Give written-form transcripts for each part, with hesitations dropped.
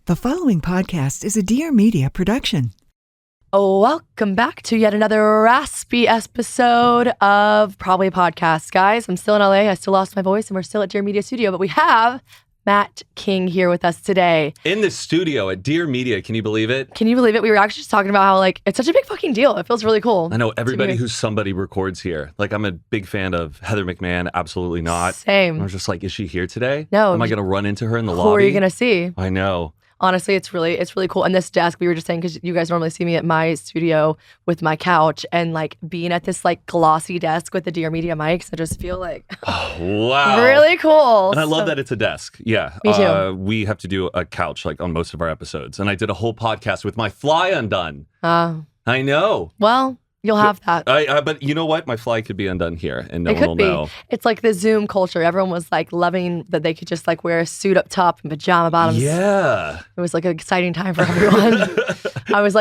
The following podcast is a Dear Media production. Welcome back to yet another raspy episode of Probably a Podcast, guys. I'm still in LA. I still lost my voice, and we're still at Dear Media Studio, but we have Matt King here with us today. In the studio at Dear Media. Can you believe it? Can you believe it? We were actually just talking about how, it's such a big fucking deal. It feels really cool. I know everybody who's somebody records here. I'm a big fan of Heather McMahon. Absolutely not. Same. I was just like, is she here today? No. Am I going to run into her in the lobby? Who are you going to see? I know. Honestly, it's really cool. And this desk, we were just saying, because you guys normally see me at my studio with my couch, and being at this glossy desk with the Dear Media mics, I just feel oh, wow, really cool. And I love that it's a desk. Yeah, me too. We have to do a couch on most of our episodes, and I did a whole podcast with my fly undone. I know. Well, you'll have that. But you know what? My fly could be undone here, and no one will know. It's like the Zoom culture. Everyone was loving that they could just wear a suit up top and pajama bottoms. Yeah. It was an exciting time for everyone. I was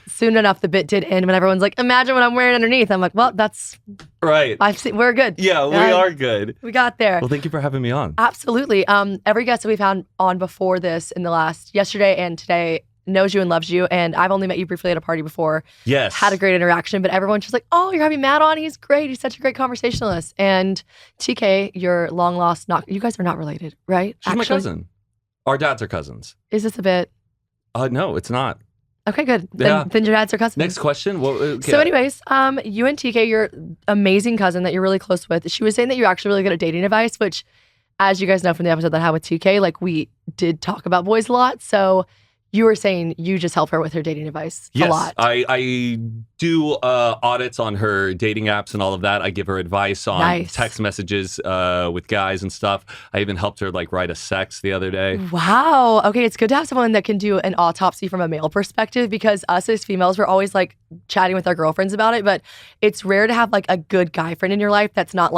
soon enough the bit did end when everyone's imagine what I'm wearing underneath. I'm well, that's right. We're good. Yeah, we are good. We got there. Well, thank you for having me on. Absolutely. Every guest that we've had on before this in the yesterday and today knows you and loves you, and I've only met you briefly at a party before. Yes. Had a great interaction, but everyone's just oh, you're having Matt on? He's great. He's such a great conversationalist. And TK, your long lost, you guys are not related, right? She's my cousin. Our dads are cousins. Is this a bit? No, it's not. Okay, good. Yeah. Then your dads are cousins. Next question. So anyways, you and TK, your amazing cousin that you're really close with, she was saying that you're actually really good at dating advice, which, as you guys know from the episode that I had with TK, we did talk about boys a lot. So you were saying you just help her with her dating advice a lot. Yes, I do audits on her dating apps and all of that. I give her advice on text messages with guys and stuff. I even helped her write a sex the other day. Wow. Okay, it's good to have someone that can do an autopsy from a male perspective, because us as females, we're always chatting with our girlfriends about it, but it's rare to have a good guy friend in your life that's not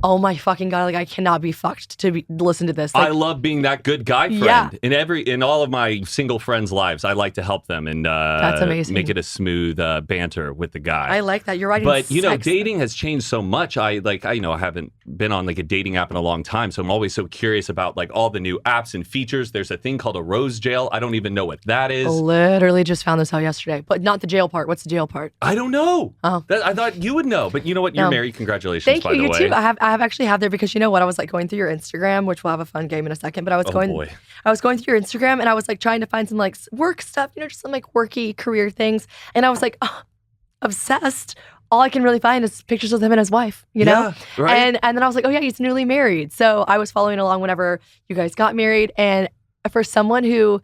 oh my fucking God, I cannot be fucked to listen to this. I love being that good guy friend. Yeah. In all of my single friends' lives, I like to help them and that's amazing. Make it a smooth banter with the guy. I like that. You're writing But, dating has changed so much. I haven't been on a dating app in a long time, so I'm always so curious about all the new apps and features. There's a thing called a rose jail. I don't even know what that is. Literally just found this out yesterday, but not the jail part. What's the jail part? I don't know. Oh. I thought you would know, but you know what? You're married. Congratulations, Thank by the you. way. You too. I have actually have there, because you know what? I was going through your Instagram, which we'll have a fun game in a second, but I was going through your Instagram, and I was trying to find some work stuff, just some worky career things. And I was obsessed. All I can really find is pictures of him and his wife, you know? Yeah, right. And then I was oh yeah, he's newly married. So I was following along whenever you guys got married. And for someone who,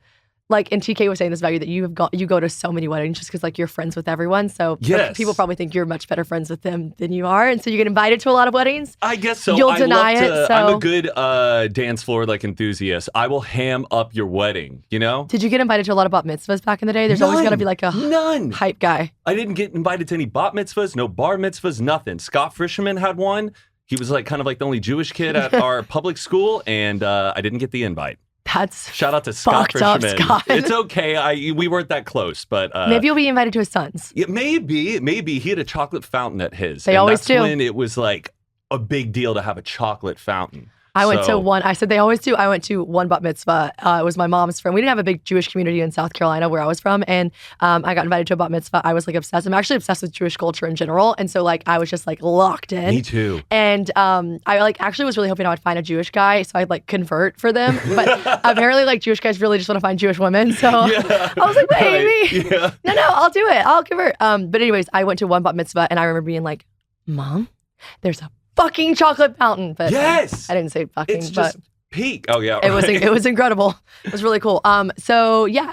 and TK was saying this about you, that you go to so many weddings just because you're friends with everyone. So people probably think you're much better friends with them than you are, and so you get invited to a lot of weddings. I guess so. You'll deny it. So I'm a good dance floor enthusiast. I will ham up your wedding. Did you get invited to a lot of bat mitzvahs back in the day? There's always got to be a hype guy. I didn't get invited to any bat mitzvahs, no bar mitzvahs, nothing. Scott Frischman had one. He was kind of the only Jewish kid at our public school, and I didn't get the invite. That's shout out to Scott Frischman. Scott. It's okay. We weren't that close, but maybe you'll be invited to his son's. Yeah, maybe he had a chocolate fountain at his. They always do. When it was a big deal to have a chocolate fountain. I went to one. I said they always do. I went to one bat mitzvah. It was my mom's friend. We didn't have a big Jewish community in South Carolina where I was from, and I got invited to a bat mitzvah. I was obsessed. I'm actually obsessed with Jewish culture in general, and so I was just locked in. Me too. And I actually was really hoping I would find a Jewish guy, so I'd convert for them. But apparently Jewish guys really just want to find Jewish women. So I was maybe. Right. Yeah. No, I'll do it. I'll convert. But anyways, I went to one bat mitzvah, and I remember being Mom, there's a fucking chocolate fountain. But yes, I didn't say fucking. It's just peak. Oh yeah, right. It was incredible. It was really cool. So yeah.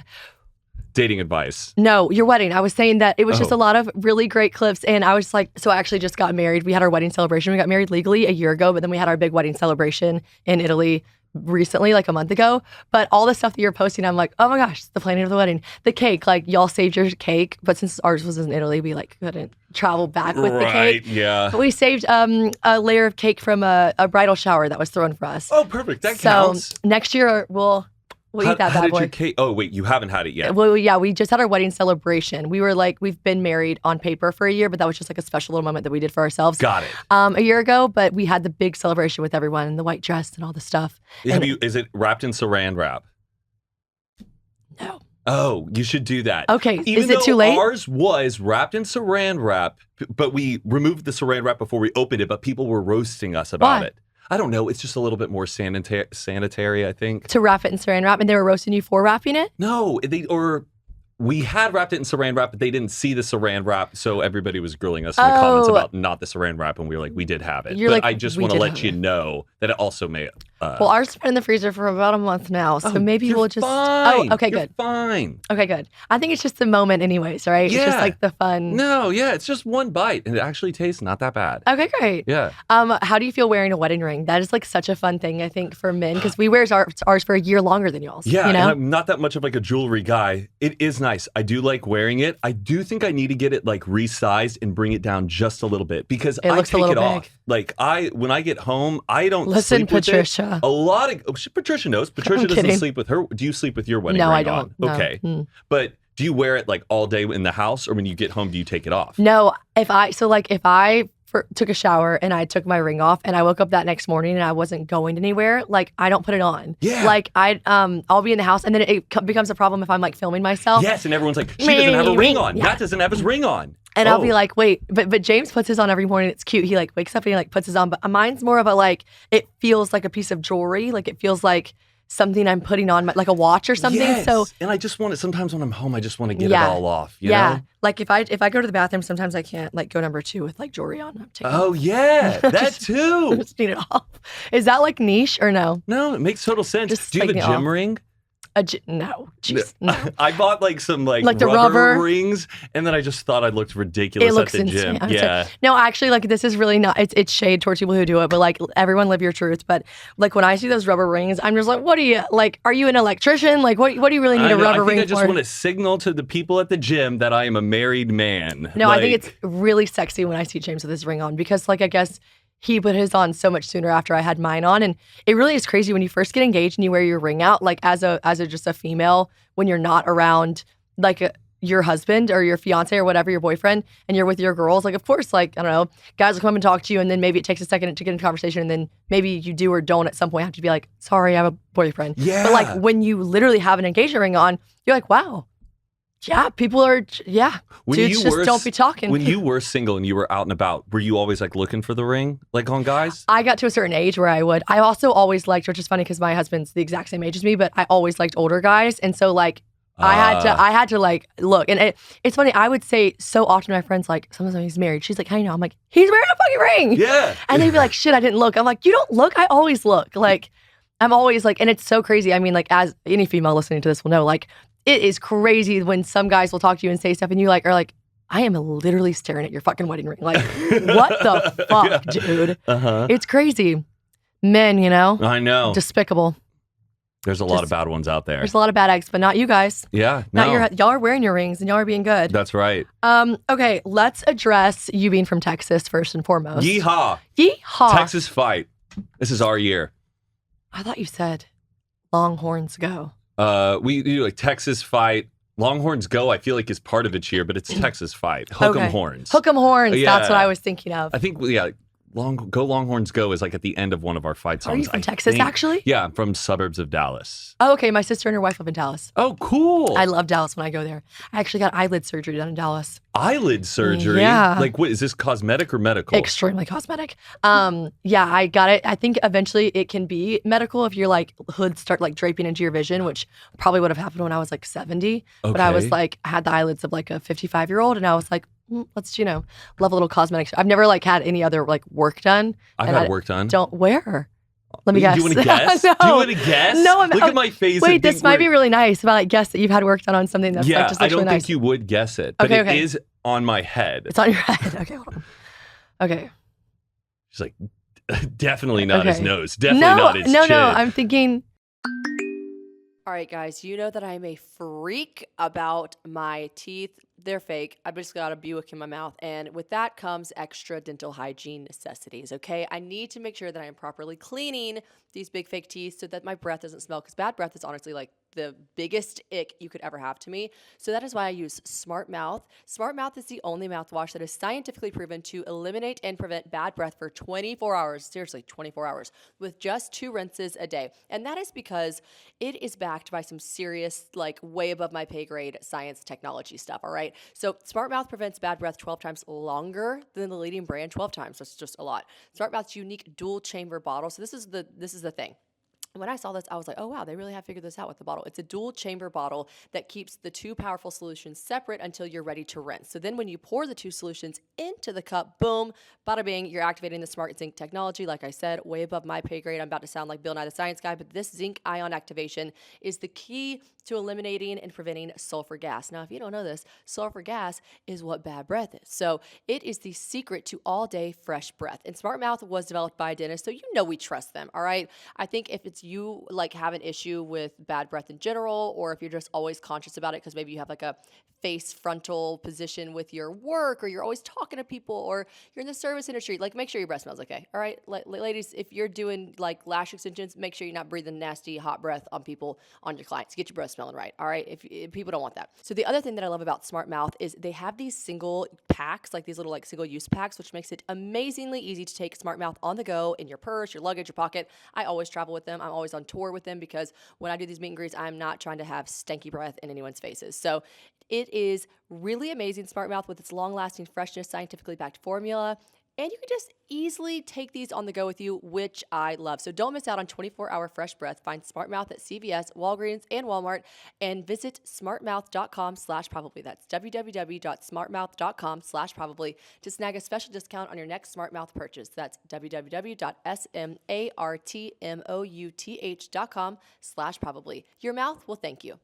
Dating advice. No, your wedding. I was saying that it was just a lot of really great clips, and I was so I actually just got married. We had our wedding celebration. We got married legally a year ago, but then we had our big wedding celebration in Italy recently, a month ago. But all the stuff that you're posting, I'm oh my gosh, the planning of the wedding, the cake, y'all saved your cake, but since ours was in Italy, we couldn't travel back with the cake. Yeah. But we saved a layer of cake from a bridal shower that was thrown for us. Oh, perfect. That counts. Next year we'll eat that bad boy. Your cake? Oh wait, you haven't had it yet. Well, yeah, we just had our wedding celebration. We were we've been married on paper for a year, but that was just a special little moment that we did for ourselves. Got it. A year ago, but we had the big celebration with everyone and the white dress and all the stuff. Is it wrapped in saran wrap? Oh, you should do that. Okay, Even is it too late? Ours was wrapped in saran wrap, but we removed the saran wrap before we opened it, but people were roasting us about it. I don't know. It's just a little bit more sanitary, I think. To wrap it in saran wrap, and they were roasting you for wrapping it? No, we had wrapped it in saran wrap, but they didn't see the saran wrap, so everybody was grilling us in the comments about not the saran wrap, and we were like, we did have it. But I just want to let you know that it also may... well, ours has been in the freezer for about a month now, so maybe we'll just... Fine. Oh, okay, You're good. Fine. Okay, good. I think it's just the moment anyways, right? Yeah. It's just like the fun... No, yeah, it's just one bite, and it actually tastes not that bad. Okay, great. Yeah. How do you feel wearing a wedding ring? That is like such a fun thing, I think, for men, because we wear ours for a year longer than y'all's. Yeah, you know? and I'm not that much of like a jewelry guy. It is nice. I do like wearing it. I do think I need to get it like resized and bring it down just a little bit because I take it off. Like when I get home, I don't sleep with Patricia. it. A lot of Patricia knows. Patricia doesn't sleep with her. Do you sleep with your wedding ring I don't. on? No. Okay. But do you wear it like all day in the house, or when you get home, do you take it off? No, if I took a shower and I took my ring off and I woke up that next morning and I wasn't going anywhere, like I don't put it on. Yeah. Like I'll be in the house and then it becomes a problem if I'm like filming myself. Yes, and everyone's like, she doesn't have a ring on. Matt doesn't have his ring on. And I'll be like, wait, but James puts his on every morning. It's cute. He like wakes up and he like puts his on. But mine's more of a like, it feels like a piece of jewelry. Like it feels like something I'm putting on, like a watch or something. Yes. So, and I just want it. Sometimes when I'm home, I just want to get it all off. You know? Like if I go to the bathroom, sometimes I can't like go number 2 with like jewelry on. I'm taking oh yeah, that too. Just need it off. Is that like niche or no? No, it makes total sense. Just do you have a gym ring? No, jeez, no. I bought like some like the rubber rings, and then I just thought I looked ridiculous at the gym. Yeah. No, actually, like this is really not. It's shade towards people who do it, but like everyone live your truth. But like when I see those rubber rings, I'm just like, what are you like? Are you an electrician? Like what do you really need a rubber ring for? I just want to signal to the people at the gym that I am a married man. No, I think it's really sexy when I see James with his ring on because like I guess he put his on so much sooner after I had mine on. And it really is crazy when you first get engaged and you wear your ring out, like as a just a female, when you're not around like your husband or your fiance or whatever, your boyfriend, and you're with your girls. Like, of course, like, I don't know, guys will come and talk to you and then maybe it takes a second to get in conversation and then maybe you do or don't at some point have to be like, sorry, I have a boyfriend. Yeah. But like when you literally have an engagement ring on, you're like, wow. Yeah, people are, dudes just don't be talking. When you were single and you were out and about, were you always like looking for the ring, like on guys? I got to a certain age where I would. I also always liked, which is funny because my husband's the exact same age as me, but I always liked older guys. And so like, I had to like look. And it's funny, I would say so often to my friends, like, sometimes he's married. She's like, how you know? I'm like, he's wearing a fucking ring. Yeah. And they'd be like, shit, I didn't look. I'm like, you don't look? I always look. Like, I'm always like, and it's so crazy. I mean, like, as any female listening to this will know, like, it is crazy when some guys will talk to you and say stuff and you like are like, I am literally staring at your fucking wedding ring. Like, what the fuck, dude? It's crazy. Men, you know? I know. Despicable. There's a lot of bad ones out there. There's a lot of bad eggs, but not you guys. Yeah. No. Y'all are wearing your rings and y'all are being good. That's right. Okay, let's address you being from Texas first and foremost. Yeehaw. Yeehaw. Texas fight. This is our year. I thought you said Longhorns go. We do like Texas fight. Longhorns go, I feel like is part of it here, but it's Texas fight. Hook 'em horns. Hook 'em horns. Yeah. That's what I was thinking of. I think, Longhorns go is like at the end of one of our fight songs. Are you from Texas, actually? Yeah, I'm from suburbs of Dallas. Oh, okay. My sister and her wife live in Dallas. Oh, cool. I love Dallas when I go there. I actually got eyelid surgery done in Dallas. Eyelid surgery? Yeah. Like, what is this, cosmetic or medical? Extremely cosmetic. Yeah, I got it. I think eventually it can be medical if your like hoods start like draping into your vision, which probably would have happened when I was like 70. Okay. But I was like, I had the eyelids of like a 55-year-old, and I was like, let's love a little cosmetic. I've never like had any other like work done. I've had work done. Don't where? Let me guess. Do you want to guess? No. Do you want to guess? No, Look at my face. Wait, this might be really nice. If I like guess that you've had work done on something that's like just I don't nice. think you would guess it, but it is on my head. It's on your head. Okay, hold on. Okay. She's like, definitely not his nose. Definitely not his chin. No. I'm thinking. All right, guys, you know that I'm a freak about my teeth. They're fake. I've just got a Buick in my mouth. And with that comes extra dental hygiene necessities, okay? I need to make sure that I am properly cleaning these big fake teeth so that my breath doesn't smell, because bad breath is honestly like the biggest ick you could ever have to me. So that is why I use Smart Mouth. Smart Mouth is the only mouthwash that is scientifically proven to eliminate and prevent bad breath for 24 hours. Seriously, 24 hours with just 2 rinses a day. And that is because it is backed by some serious, like way above my pay grade science technology stuff. All right. So Smart Mouth prevents bad breath 12 times longer than the leading brand. 12 times. That's just a lot. Smart Mouth's unique dual chamber bottle. So this is the thing. When I saw this, I was like, oh, wow, they really have figured this out with the bottle. It's a dual chamber bottle that keeps the 2 powerful solutions separate until you're ready to rinse. So then when you pour the 2 solutions into the cup, boom, bada bing, you're activating the Smart Zinc technology. Like I said, way above my pay grade. I'm about to sound like Bill Nye the Science Guy, but this zinc ion activation is the key to eliminating and preventing sulfur gas. Now, if you don't know this, sulfur gas is what bad breath is. So it is the secret to all-day fresh breath. And Smart Mouth was developed by a dentist, so you know we trust them, all right? I think if it's you like have an issue with bad breath in general, or if you're just always conscious about it because maybe you have like a face frontal position with your work, or you're always talking to people, or you're in the service industry, like make sure your breath smells okay, all right? Ladies, if you're doing like lash extensions, make sure you're not breathing nasty hot breath on people, on your clients. Get your breath smelling right, all right? If people don't want that. So the other thing that I love about Smart Mouth is they have these single packs, like these little like single use packs, which makes it amazingly easy to take Smart Mouth on the go in your purse, your luggage, your pocket. I always travel with them. I'm always on tour with them because when I do these meet and greets, I'm not trying to have stanky breath in anyone's faces. So it is really amazing, Smart Mouth, with its long-lasting freshness, scientifically backed formula. And you can just easily take these on the go with you, which I love. So don't miss out on 24-hour fresh breath. Find Smart Mouth at CVS, Walgreens, and Walmart, and visit smartmouth.com/probably. That's www.smartmouth.com/probably to snag a special discount on your next Smart Mouth purchase. That's www.smartmouth.com/probably. Your mouth will thank you.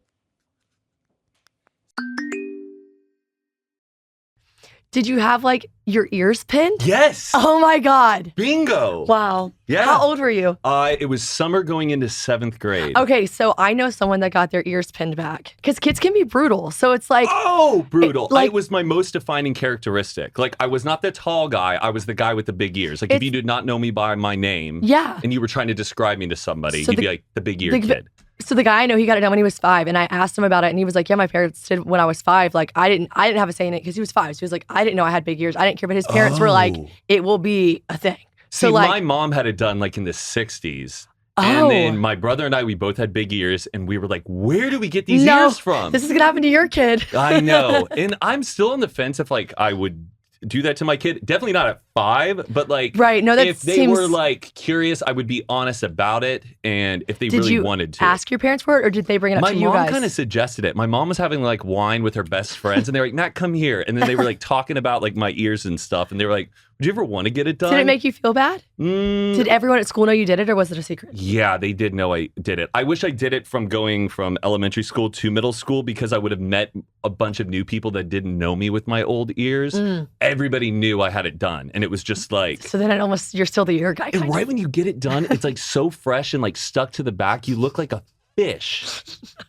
Did you have like your ears pinned? Yes. Oh my God. Bingo. Wow. Yeah. How old were you? It was summer going into 7th grade. Okay, so I know someone that got their ears pinned back because kids can be brutal. So it's like, oh, brutal. It was my most defining characteristic. Like I was not the tall guy. I was the guy with the big ears. Like if you did not know me by my name, yeah, and you were trying to describe me to somebody, so you'd be like the big eared kid. So the guy I know, he got it done when he was 5, and I asked him about it, and he was like, "Yeah, my parents did when I was 5. Like I didn't have a say in it because he was 5. So he was like, I didn't know I had big ears. I didn't care." But his parents were like, "It will be a thing." See, so like, my mom had it done like in the 60s. And then my brother and I, we both had big ears, and we were like, where do we get these ears from? This is going to happen to your kid. I know. And I'm still on the fence if like I would do that to my kid. Definitely not at 5, but like right. No, that if they were like curious, I would be honest about it. And if they really wanted to. Did you ask your parents for it, or did they bring it up to you guys? My mom kind of suggested it. My mom was having like wine with her best friends, and they were like, Matt, come here. And then they were like talking about like my ears and stuff. And they were like, would you ever want to get it done? Did it make you feel bad? Did everyone at school know you did it, or was it a secret? Yeah, they did know I did it. I wish I did it from going from elementary school to middle school because I would have met a bunch of new people that didn't know me with my old ears. Everybody knew I had it done. And it was just like... So then you're still the ear guy. And right when you get it done, it's like so fresh and like stuck to the back. You look like a fish.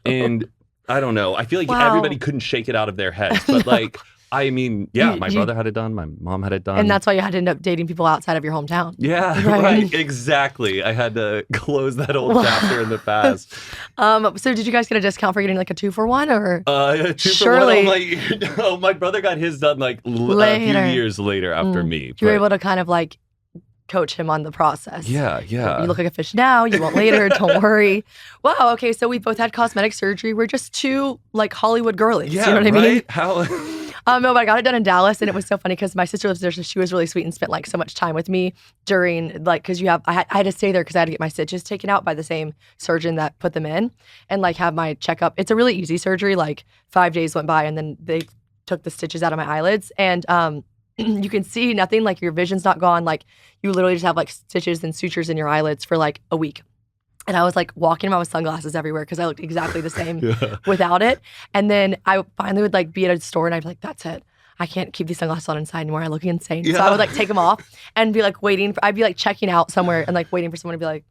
And I don't know. I feel like everybody couldn't shake it out of their heads. But like... I mean, yeah, my brother had it done. My mom had it done. And that's why you had to end up dating people outside of your hometown. Yeah, right. Exactly. I had to close that old chapter in the past. So did you guys get a discount for getting like a 2-for-1 or? 2-for-1. Oh, my brother got his done like a few years later after me. You were able to kind of like coach him on the process. Yeah. You look like a fish now. You won't later. Don't worry. Wow. Okay. So we both had cosmetic surgery. We're just 2 like Hollywood girlies. Yeah, you know what I mean? How... No, but I got it done in Dallas, and it was so funny because my sister lives there, so she was really sweet and spent like so much time with me during like because I had to stay there because I had to get my stitches taken out by the same surgeon that put them in, and like have my checkup. It's a really easy surgery. Like 5 days went by, and then they took the stitches out of my eyelids, and you can see nothing. Like your vision's not gone. Like you literally just have like stitches and sutures in your eyelids for like a week. And I was like walking around with sunglasses everywhere because I looked exactly the same without it. And then I finally would like be at a store and I'd be like, that's it. I can't keep these sunglasses on inside anymore. I look insane. Yeah. So I would like take them off and be like I'd be like checking out somewhere and like waiting for someone to be like,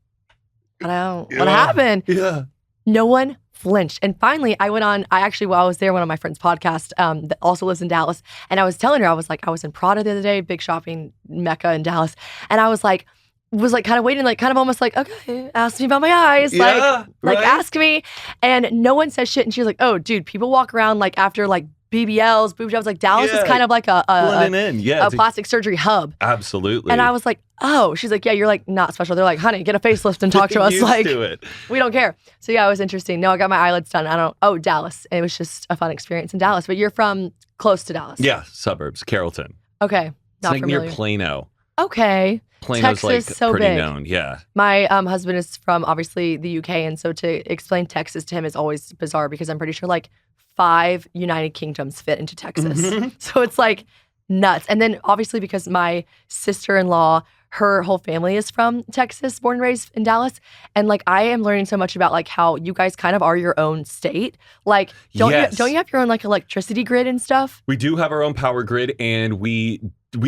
what happened? Yeah. No one flinched. And finally I went on, while I was there, went on my friend's podcast that also lives in Dallas. And I was telling her, I was in Prada the other day, big shopping mecca in Dallas. And I was like, was like kind of waiting, like kind of almost like, okay, ask me about my eyes. Yeah, like right? ask me. And no one says shit. And she's like, oh, dude, people walk around like after like BBLs, boob jobs. Like Dallas is kind of like a plastic surgery hub. Absolutely. And I was like, oh, she's like, yeah, you're like not special. They're like, honey, get a facelift and talk to us. Like, we don't care. So yeah, it was interesting. No, I got my eyelids done. Dallas. It was just a fun experience in Dallas. But you're from close to Dallas. Yeah, suburbs, Carrollton. Okay. It's like near Plano. Okay. Plano's Texas, like so pretty big. known, yeah. My husband is from obviously the UK, and so to explain Texas to him is always bizarre because I'm pretty sure like 5 United Kingdoms fit into Texas. Mm-hmm. So it's like nuts. And then obviously because my sister-in-law, her whole family is from Texas, born and raised in Dallas. And like I am learning so much about like how you guys kind of are your own state. Like don't you have your own like electricity grid and stuff? We do have our own power grid, and we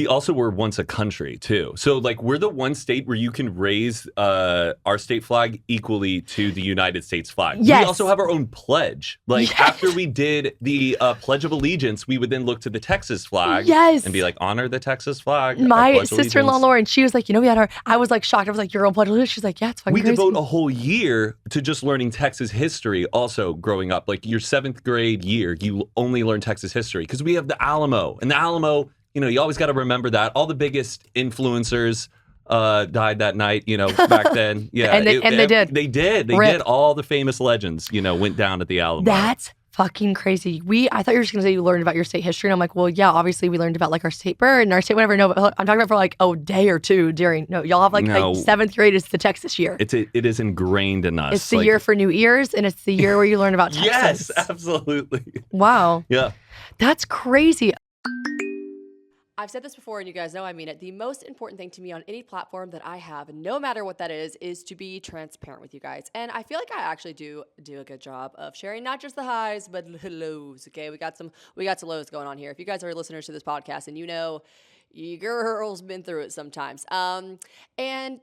also were once a country too. So like we're the one state where you can raise our state flag equally to the United States flag. Yes. We also have our own pledge. Like after we did the Pledge of Allegiance, we would then look to the Texas flag and be like, honor the Texas flag. My sister-in-law Lauren, she was like, we had I was like shocked. I was like, your own Pledge of Allegiance? She's like, yeah, it's fucking crazy. We devote a whole year to just learning Texas history also growing up. Like your 7th grade year, you only learn Texas history because we have the Alamo. And the Alamo, you always got to remember that. All the biggest influencers died that night, back then. Yeah, and they did. They did. All the famous legends, went down at the Alamo. That's fucking crazy. I thought you were just going to say you learned about your state history. And I'm like, well, yeah, obviously we learned about like our state bird and our state whatever. No, but I'm talking about for like a day or two y'all have like 7th grade is the Texas year. It is ingrained in us. It's the year for new ears, and it's the year where you learn about Texas. Yes, absolutely. Wow. Yeah. That's crazy. I've said this before, and you guys know I mean it. The most important thing to me on any platform that I have, no matter what that is to be transparent with you guys. And I feel like I actually do a good job of sharing not just the highs, but the lows. Okay, we got some lows going on here. If you guys are listeners to this podcast, and your girl's been through it sometimes. And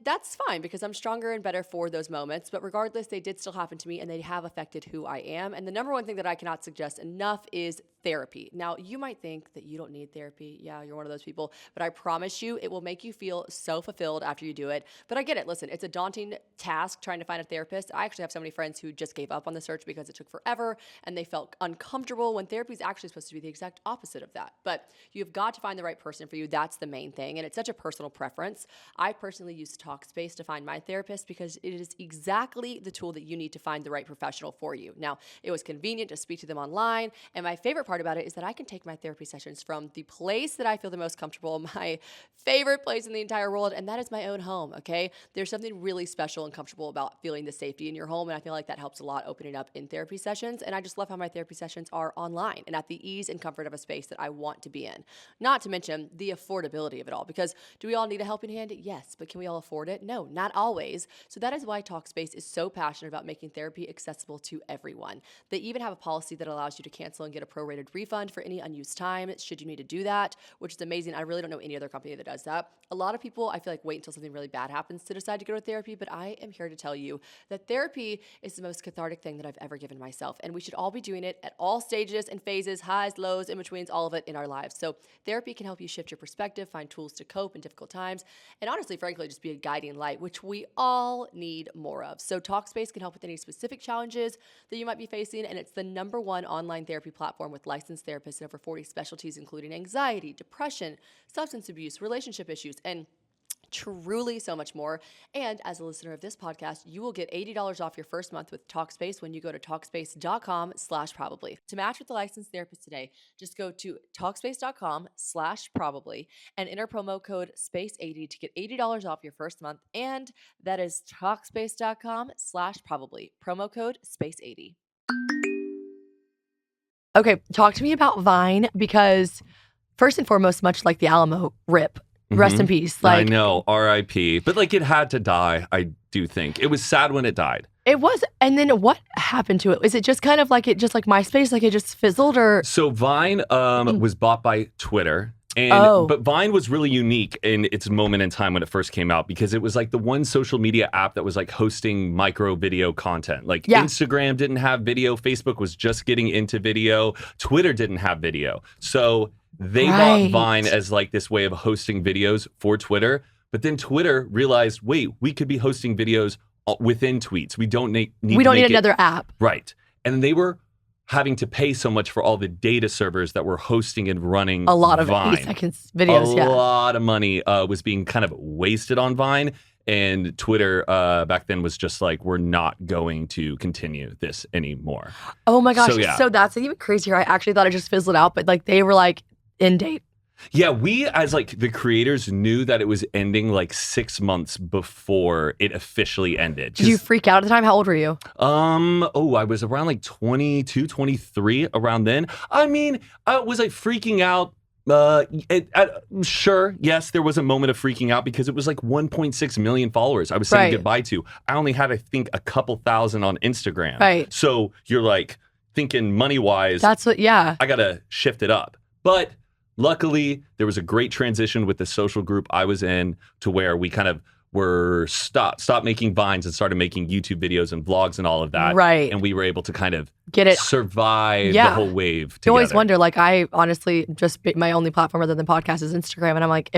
that's fine because I'm stronger and better for those moments. But regardless, they did still happen to me and they have affected who I am. And the number one thing that I cannot suggest enough is therapy. Now, you might think that you don't need therapy. Yeah, you're one of those people. But I promise you, it will make you feel so fulfilled after you do it. But I get it. Listen, it's a daunting task trying to find a therapist. I actually have so many friends who just gave up on the search because it took forever and they felt uncomfortable when therapy is actually supposed to be the exact opposite of that. But you've got to find the right person for you. That's the main thing. And it's such a personal preference. I personally use Talkspace to find my therapist because it is exactly the tool that you need to find the right professional for you. Now, it was convenient to speak to them online. And my favorite part about it is that I can take my therapy sessions from the place that I feel the most comfortable, my favorite place in the entire world, and that is my own home, okay? There's something really special and comfortable about feeling the safety in your home, and I feel like that helps a lot opening up in therapy sessions, and I just love how my therapy sessions are online and at the ease and comfort of a space that I want to be in. Not to mention the affordability of it all, because do we all need a helping hand? Yes, but can we all afford it? No, not always. So that is why Talkspace is so passionate about making therapy accessible to everyone. They even have a policy that allows you to cancel and get a prorated refund for any unused time should you need to do that, which is amazing. I really don't know any other company that does that. A lot of people, I feel like, wait until something really bad happens to decide to go to therapy, but I am here to tell you that therapy is the most cathartic thing that I've ever given myself, and we should all be doing it at all stages and phases, highs, lows, in-betweens, all of it in our lives. So therapy can help you shift your perspective, find tools to cope in difficult times, and honestly, frankly, just be a guiding light, which we all need more of. So Talkspace can help with any specific challenges that you might be facing, and it's the #1 online therapy platform with licensed therapists in over 40 specialties, including anxiety, depression, substance abuse, relationship issues, and truly so much more. And as a listener of this podcast, you will get $80 off your first month with Talkspace when you go to Talkspace.com/probably. To match with a licensed therapist today, just go to Talkspace.com/probably and enter promo code SPACE80 to get $80 off your first month. And that is Talkspace.com/probably, promo code SPACE80. Okay, talk to me about Vine because first and foremost, much like the Alamo, rip. Rest in peace. I know, R.I.P. But like it had to die, I do think. It was sad when it died. It was. And then what happened to it? Is it just kind of like MySpace, like it just fizzled or? So Vine was bought by Twitter. But Vine was really unique in its moment in time when it first came out because it was like the one social media app that was like hosting micro video content. Like Instagram didn't have video. Facebook was just getting into video. Twitter didn't have video. So they bought Vine as like this way of hosting videos for Twitter. But then Twitter realized, wait, we could be hosting videos within tweets. We don't need another app. Right. And they were having to pay so much for all the data servers that were hosting and running a lot of Vine. 8-second videos. A lot of money was being kind of wasted on Vine. And Twitter back then was just like, we're not going to continue this anymore. Oh my gosh. So that's even crazier. I actually thought it just fizzled out, but like they were like in date. Yeah, we as like the creators knew that it was ending like 6 months before it officially ended. Did you freak out at the time? How old were you? I was around like 22, 23 around then. I mean, was I freaking out? Sure, yes, there was a moment of freaking out because it was like 1.6 million followers I was saying goodbye to. I only had, I think, a couple thousand on Instagram. Right. So you're like thinking money-wise, that's what, yeah. I gotta shift it up. But luckily, there was a great transition with the social group I was in to where we kind of were stopped making Vines and started making YouTube videos and vlogs and all of that. Right. And we were able to kind of get it, survive the whole wave together. You always wonder, like I honestly just my only platform other than podcast is Instagram. And I'm like,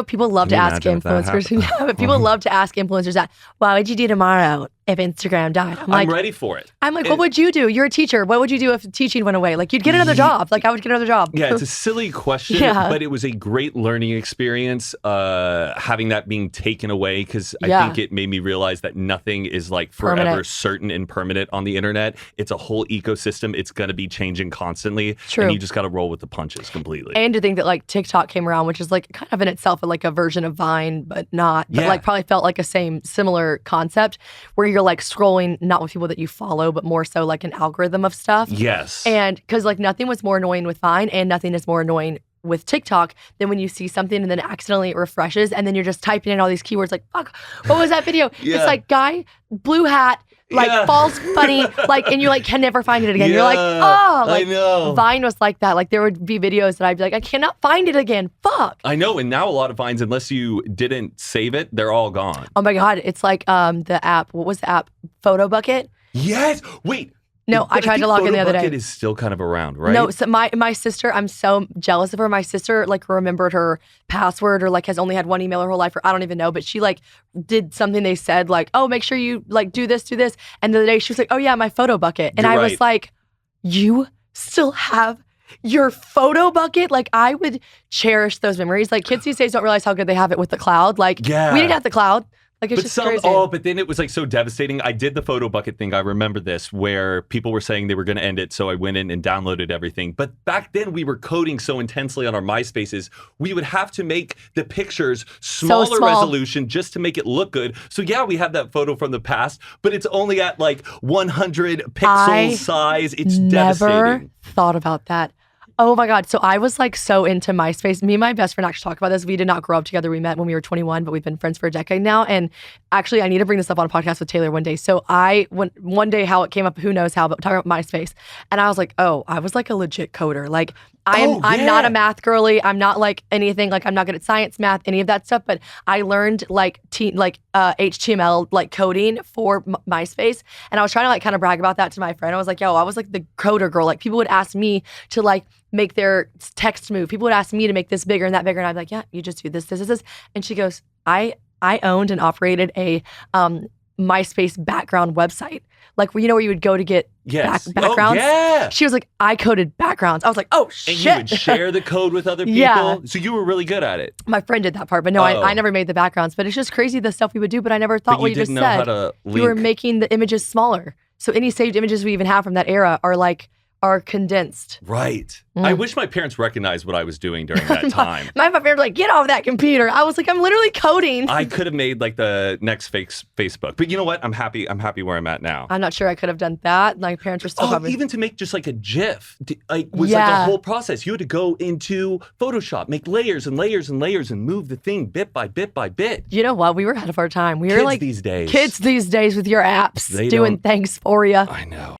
people love to ask influencers. But people love to ask influencers that, what would you do tomorrow if Instagram died? I'm ready for it. I'm like, what would you do? You're a teacher. What would you do if teaching went away? Like you'd get another job. Like I would get another job. Yeah, it's a silly question, but it was a great learning experience having that being taken away because I think it made me realize that nothing is like forever certain and permanent on the internet. It's a whole ecosystem. It's going to be changing constantly. True. And you just got to roll with the punches completely. And to think that like TikTok came around, which is like kind of in itself like a version of Vine, but not, but like probably felt like a similar concept where you're like scrolling not with people that you follow, but more so like an algorithm of stuff. Yes. And because like nothing was more annoying with Vine and nothing is more annoying with TikTok than when you see something and then accidentally it refreshes and then you're just typing in all these keywords like, fuck, what was that video? It's like guy, blue hat, like false funny, like, and you like can never find it again. You're like, oh, like I know. Vine was like that. Like there would be videos that I'd be like, I cannot find it again. Fuck. I know. And now a lot of Vines, unless you didn't save it, they're all gone. Oh my God. It's like the app. What was the app? Photo Bucket? Yes. Wait. No, I tried to log in the other day. It is still kind of around, right? No, so my sister, I'm so jealous of her. My sister like remembered her password or like has only had one email her whole life, or I don't even know. But she like did something they said like, oh, make sure you like do this. And the other day she was like, oh yeah, my Photo Bucket. And I was like, you still have your Photo Bucket? Like I would cherish those memories. Like kids these days don't realize how good they have it with the cloud. Like we didn't have the cloud. Like it's just crazy. But then it was like so devastating. I did the Photo Bucket thing. I remember this where people were saying they were going to end it. So I went in and downloaded everything. But back then we were coding so intensely on our MySpaces. We would have to make the pictures smaller resolution just to make it look good. So yeah, we have that photo from the past, but it's only at like 100 pixel size. It's devastating. Never thought about that. Oh my God. So I was like so into MySpace. Me and my best friend actually talk about this. We did not grow up together. We met when we were 21, but we've been friends for a decade now. And actually, I need to bring this up on a podcast with Taylor one day. So one day how it came up, who knows how, but talking about MySpace. And I was like, oh, I was like a legit coder. Like I'm not a math girly. I'm not like anything. Like I'm not good at science, math, any of that stuff. But I learned like HTML like coding for MySpace. And I was trying to like kind of brag about that to my friend. I was like, yo, I was like the coder girl. Like people would ask me to like make their text move. People would ask me to make this bigger and that bigger. And I'd be like, yeah, you just do this. And she goes, I owned and operated a MySpace background website. Like, where you would go to get backgrounds. Oh, yeah. She was like, I coded backgrounds. I was like, oh, shit. And you would share the code with other people? Yeah. So you were really good at it? My friend did that part, but no, I never made the backgrounds. But it's just crazy the stuff we would do, but I never thought what you just said. But you didn't know how to link. You were making the images smaller. So any saved images we even have from that era are condensed. Right. I wish my parents recognized what I was doing during that time. My parents were like, get off that computer. I was like, I'm literally coding. I could have made like the next fake Facebook. But you know what? I'm happy where I'm at now. I'm not sure I could have done that. My parents were still probably... even to make just like a GIF was like a whole process. You had to go into Photoshop, make layers and layers and layers and move the thing bit by bit by bit. You know what? We were ahead of our time. We were like these days. Kids these days with your apps doing things for you. I know.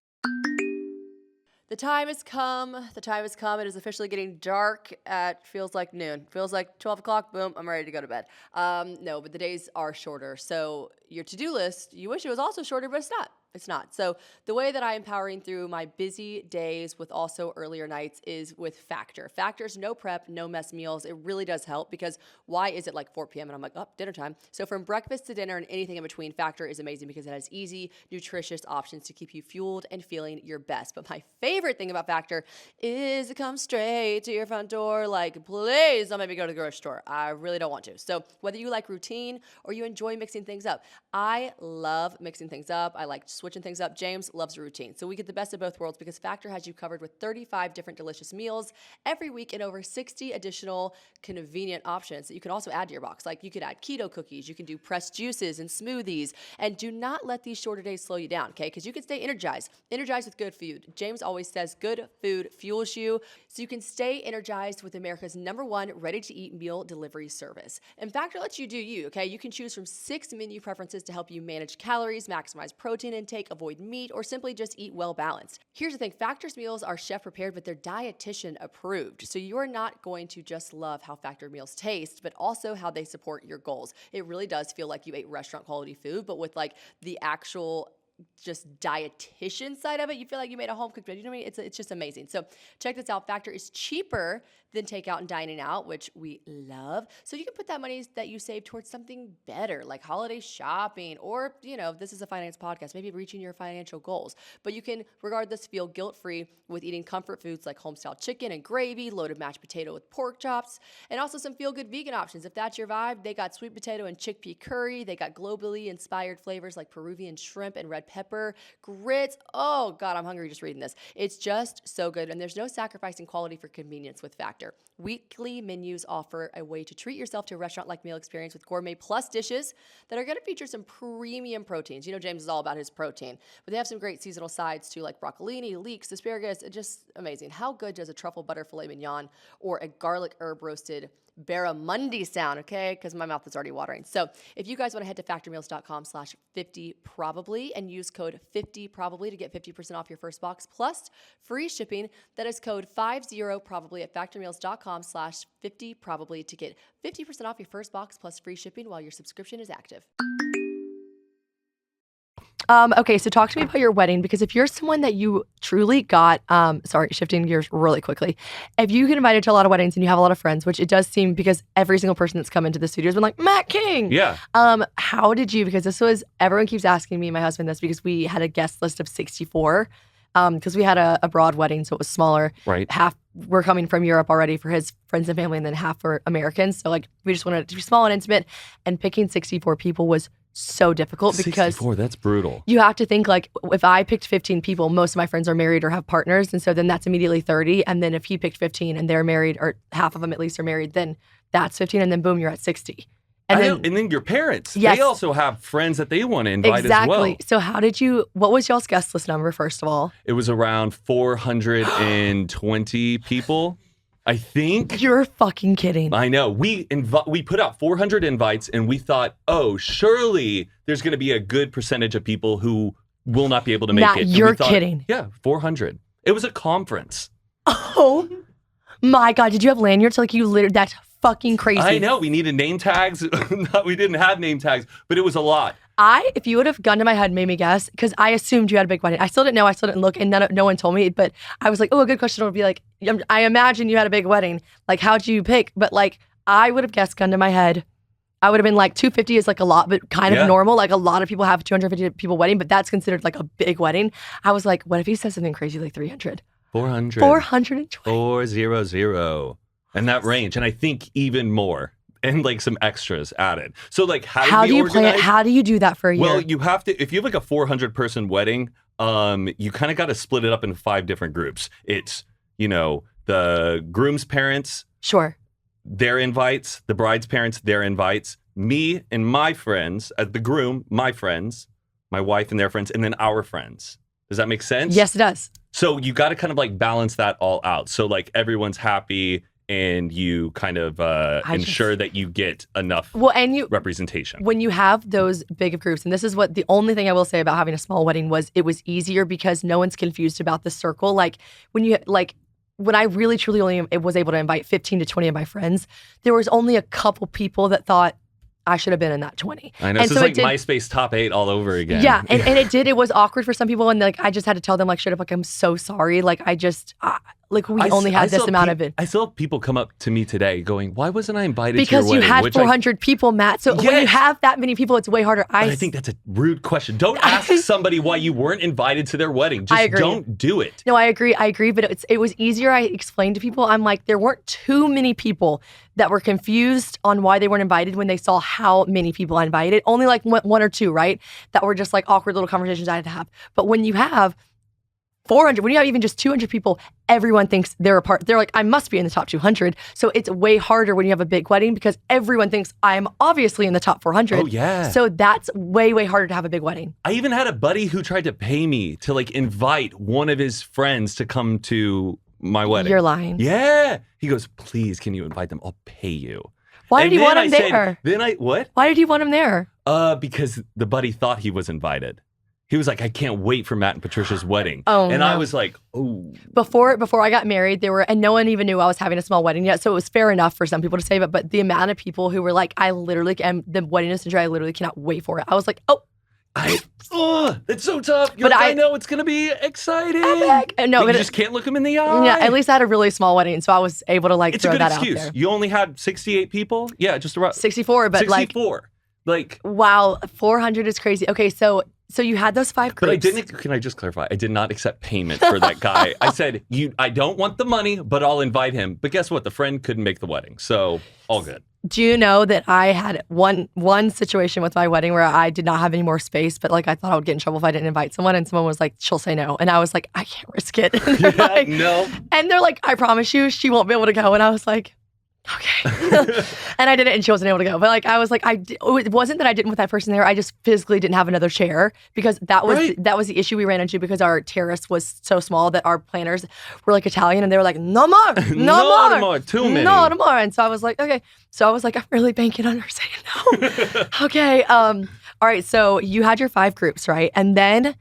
The time has come. The time has come. It is officially getting dark at feels like noon. Feels like 12 o'clock. Boom. I'm ready to go to bed. No, but the days are shorter. So your to-do list, you wish it was also shorter, but it's not. It's not. So the way that I am powering through my busy days with also earlier nights is with Factor. Factor's no prep, no mess meals. It really does help because why is it like 4 p.m. and I'm like, oh, dinner time. So from breakfast to dinner and anything in between, Factor is amazing because it has easy, nutritious options to keep you fueled and feeling your best. But my favorite thing about Factor is it comes straight to your front door. Like, please don't make me go to the grocery store. I really don't want to. So whether you like routine or you enjoy mixing things up, I love mixing things up. I like switching things up. James loves a routine. So we get the best of both worlds because Factor has you covered with 35 different delicious meals every week and over 60 additional convenient options that you can also add to your box. Like you could add keto cookies, you can do pressed juices and smoothies, and do not let these shorter days slow you down, okay? Because you can stay energized with good food. James always says good food fuels you, so you can stay energized with America's #1 ready-to-eat meal delivery service. And Factor lets you do you, okay? You can choose from 6 menu preferences to help you manage calories, maximize protein intake, avoid meat, or simply just eat well balanced. Here's the thing, Factor's meals are chef prepared, but they're dietitian approved. So you're not going to just love how Factor meals taste, but also how they support your goals. It really does feel like you ate restaurant quality food, but with like the actual just dietitian side of it, you feel like you made a home cooked meal. You know what I mean? It's just amazing. So check this out. Factor is cheaper than takeout and dining out, which we love. So you can put that money that you save towards something better, like holiday shopping, or, you know, this is a finance podcast, maybe reaching your financial goals. But you can, regardless, feel guilt-free with eating comfort foods like home-style chicken and gravy, loaded mashed potato with pork chops, and also some feel-good vegan options. If that's your vibe, they got sweet potato and chickpea curry. They got globally inspired flavors like Peruvian shrimp and red pepper, grits. Oh, God, I'm hungry just reading this. It's just so good, and there's no sacrificing quality for convenience with Factor. Weekly menus offer a way to treat yourself to a restaurant-like meal experience with gourmet plus dishes that are going to feature some premium proteins. You know, James is all about his protein, but they have some great seasonal sides too, like broccolini, leeks, asparagus. It's just amazing. How good does a truffle butter filet mignon or a garlic herb roasted barramundi sound, okay? Because my mouth is already watering. So if you guys want to head to factormeals.com/50probably and use code 50probably to get 50% off your first box plus free shipping. That is code 50probably at factormeals.com/50probably to get 50% off your first box plus free shipping while your subscription is active. Okay, so talk to me about your wedding, because if you're someone that you truly got, sorry, shifting gears really quickly. If you get invited to a lot of weddings and you have a lot of friends, which it does seem because every single person that's come into the studio has been like, Matt King. Yeah. How did you, because this was, everyone keeps asking me and my husband this because we had a guest list of 64, because we had a broad wedding, so it was smaller. Right. Half were coming from Europe already for his friends and family, and then half were Americans. So like we just wanted it to be small and intimate, and picking 64 people was so difficult because 64, that's brutal. You have to think like if I picked 15 people, most of my friends are married or have partners. And so then that's immediately 30. And then if he picked 15 and they're married, or half of them at least are married, then that's 15. And then boom, you're at 60. And then your parents, yes, they also have friends that they want to invite exactly. as well. So what was y'all's guest list number, first of all? It was around 420 people. I think. You're fucking kidding. I know. We put out 400 invites and we thought, oh, surely there's going to be a good percentage of people who will not be able to make it. You're kidding. Yeah, 400. It was a conference. Oh my God. Did you have lanyards? Like you literally, that's fucking crazy. I know. We needed name tags. We didn't have name tags, but it was a lot. If you would have gone to my head and made me guess, because I assumed you had a big wedding. I still didn't know. I still didn't look, and no one told me. But I was like, oh, a good question would be like, I imagine you had a big wedding. Like, how'd you pick? But like, I would have guessed, gun to my head, I would have been like 250 is like a lot, but kind of normal. Like a lot of people have 250 people wedding, but that's considered like a big wedding. I was like, what if he says something crazy like 300? 400. 420. 400. And that range. And I think even more. And like some extras added. So like how do you plan? How do you do that for a year? Well, you have to, if you have like a 400 person wedding, you kind of got to split it up into 5 different groups. It's, you know, the groom's parents. Sure. Their invites, the bride's parents, their invites, me and my friends, as the groom, my friends, my wife and their friends, and then our friends. Does that make sense? Yes, it does. So you got to kind of like balance that all out. So like everyone's happy and you kind of ensure that you get enough representation. When you have those big groups, and this is what the only thing I will say about having a small wedding was, it was easier because no one's confused about the circle. Like when I really truly only was able to invite 15 to 20 of my friends, there was only a couple people that thought, I should have been in that 20. I know. And so it's like MySpace top 8 all over again. Yeah. And it was awkward for some people. And like, I just had to tell them like, straight up, like, I'm so sorry. Like, we only had this amount of it. I still have people come up to me today going, why wasn't I invited because to your wedding? Because you had 400 people, Matt. So when you have that many people, it's way harder. I think that's a rude question. Don't ask somebody why you weren't invited to their wedding. Just don't do it. No, I agree. But it was easier. I explained to people, I'm like, there weren't too many people that were confused on why they weren't invited when they saw how many people I invited. Only like one or two, right? That were just like awkward little conversations I had to have. But when you have 400, when you have even just 200 people, everyone thinks they're a part. They're like, I must be in the top 200. So it's way harder when you have a big wedding because everyone thinks I'm obviously in the top 400. Oh, yeah. So that's way, way harder to have a big wedding. I even had a buddy who tried to pay me to like invite one of his friends to come to my wedding. You're lying. Yeah. He goes, please, can you invite them? I'll pay you. Why did he want him there? What? Why did he want him there? Because the buddy thought he was invited. He was like, I can't wait for Matt and Patricia's wedding. I was like, oh. Before I got married, and no one even knew I was having a small wedding yet. So it was fair enough for some people to say it. But the amount of people who were like, I literally am the wedding messenger, I literally cannot wait for it. I was like, it's so tough. I know it's going to be exciting. Epic. No, but you just can't look them in the eye. Yeah, at least I had a really small wedding. So I was able to like throw that out there. It's a good excuse. You only had 68 people? Yeah, just about. 64, but 64. Like, wow, 400 is crazy. Okay, so you had those 5 groups. But can I just clarify? I did not accept payment for that guy. I said, I don't want the money, but I'll invite him. But guess what? The friend couldn't make the wedding. So all good. Do you know that I had one situation with my wedding where I did not have any more space, but like I thought I would get in trouble if I didn't invite someone, and someone was like, she'll say no. And I was like, I can't risk it. No. And they're like, I promise you, she won't be able to go. And I was like, okay. And I did it and she wasn't able to go. But like, I was like, it wasn't that I didn't want that person there. I just physically didn't have another chair because that was the issue we ran into because our terrace was so small that our planners were like Italian and they were like, no more, too many. No more. And so I was like, okay. So I was like, I'm really banking on her saying no. Okay. All right. So you had your 5 groups, right? And then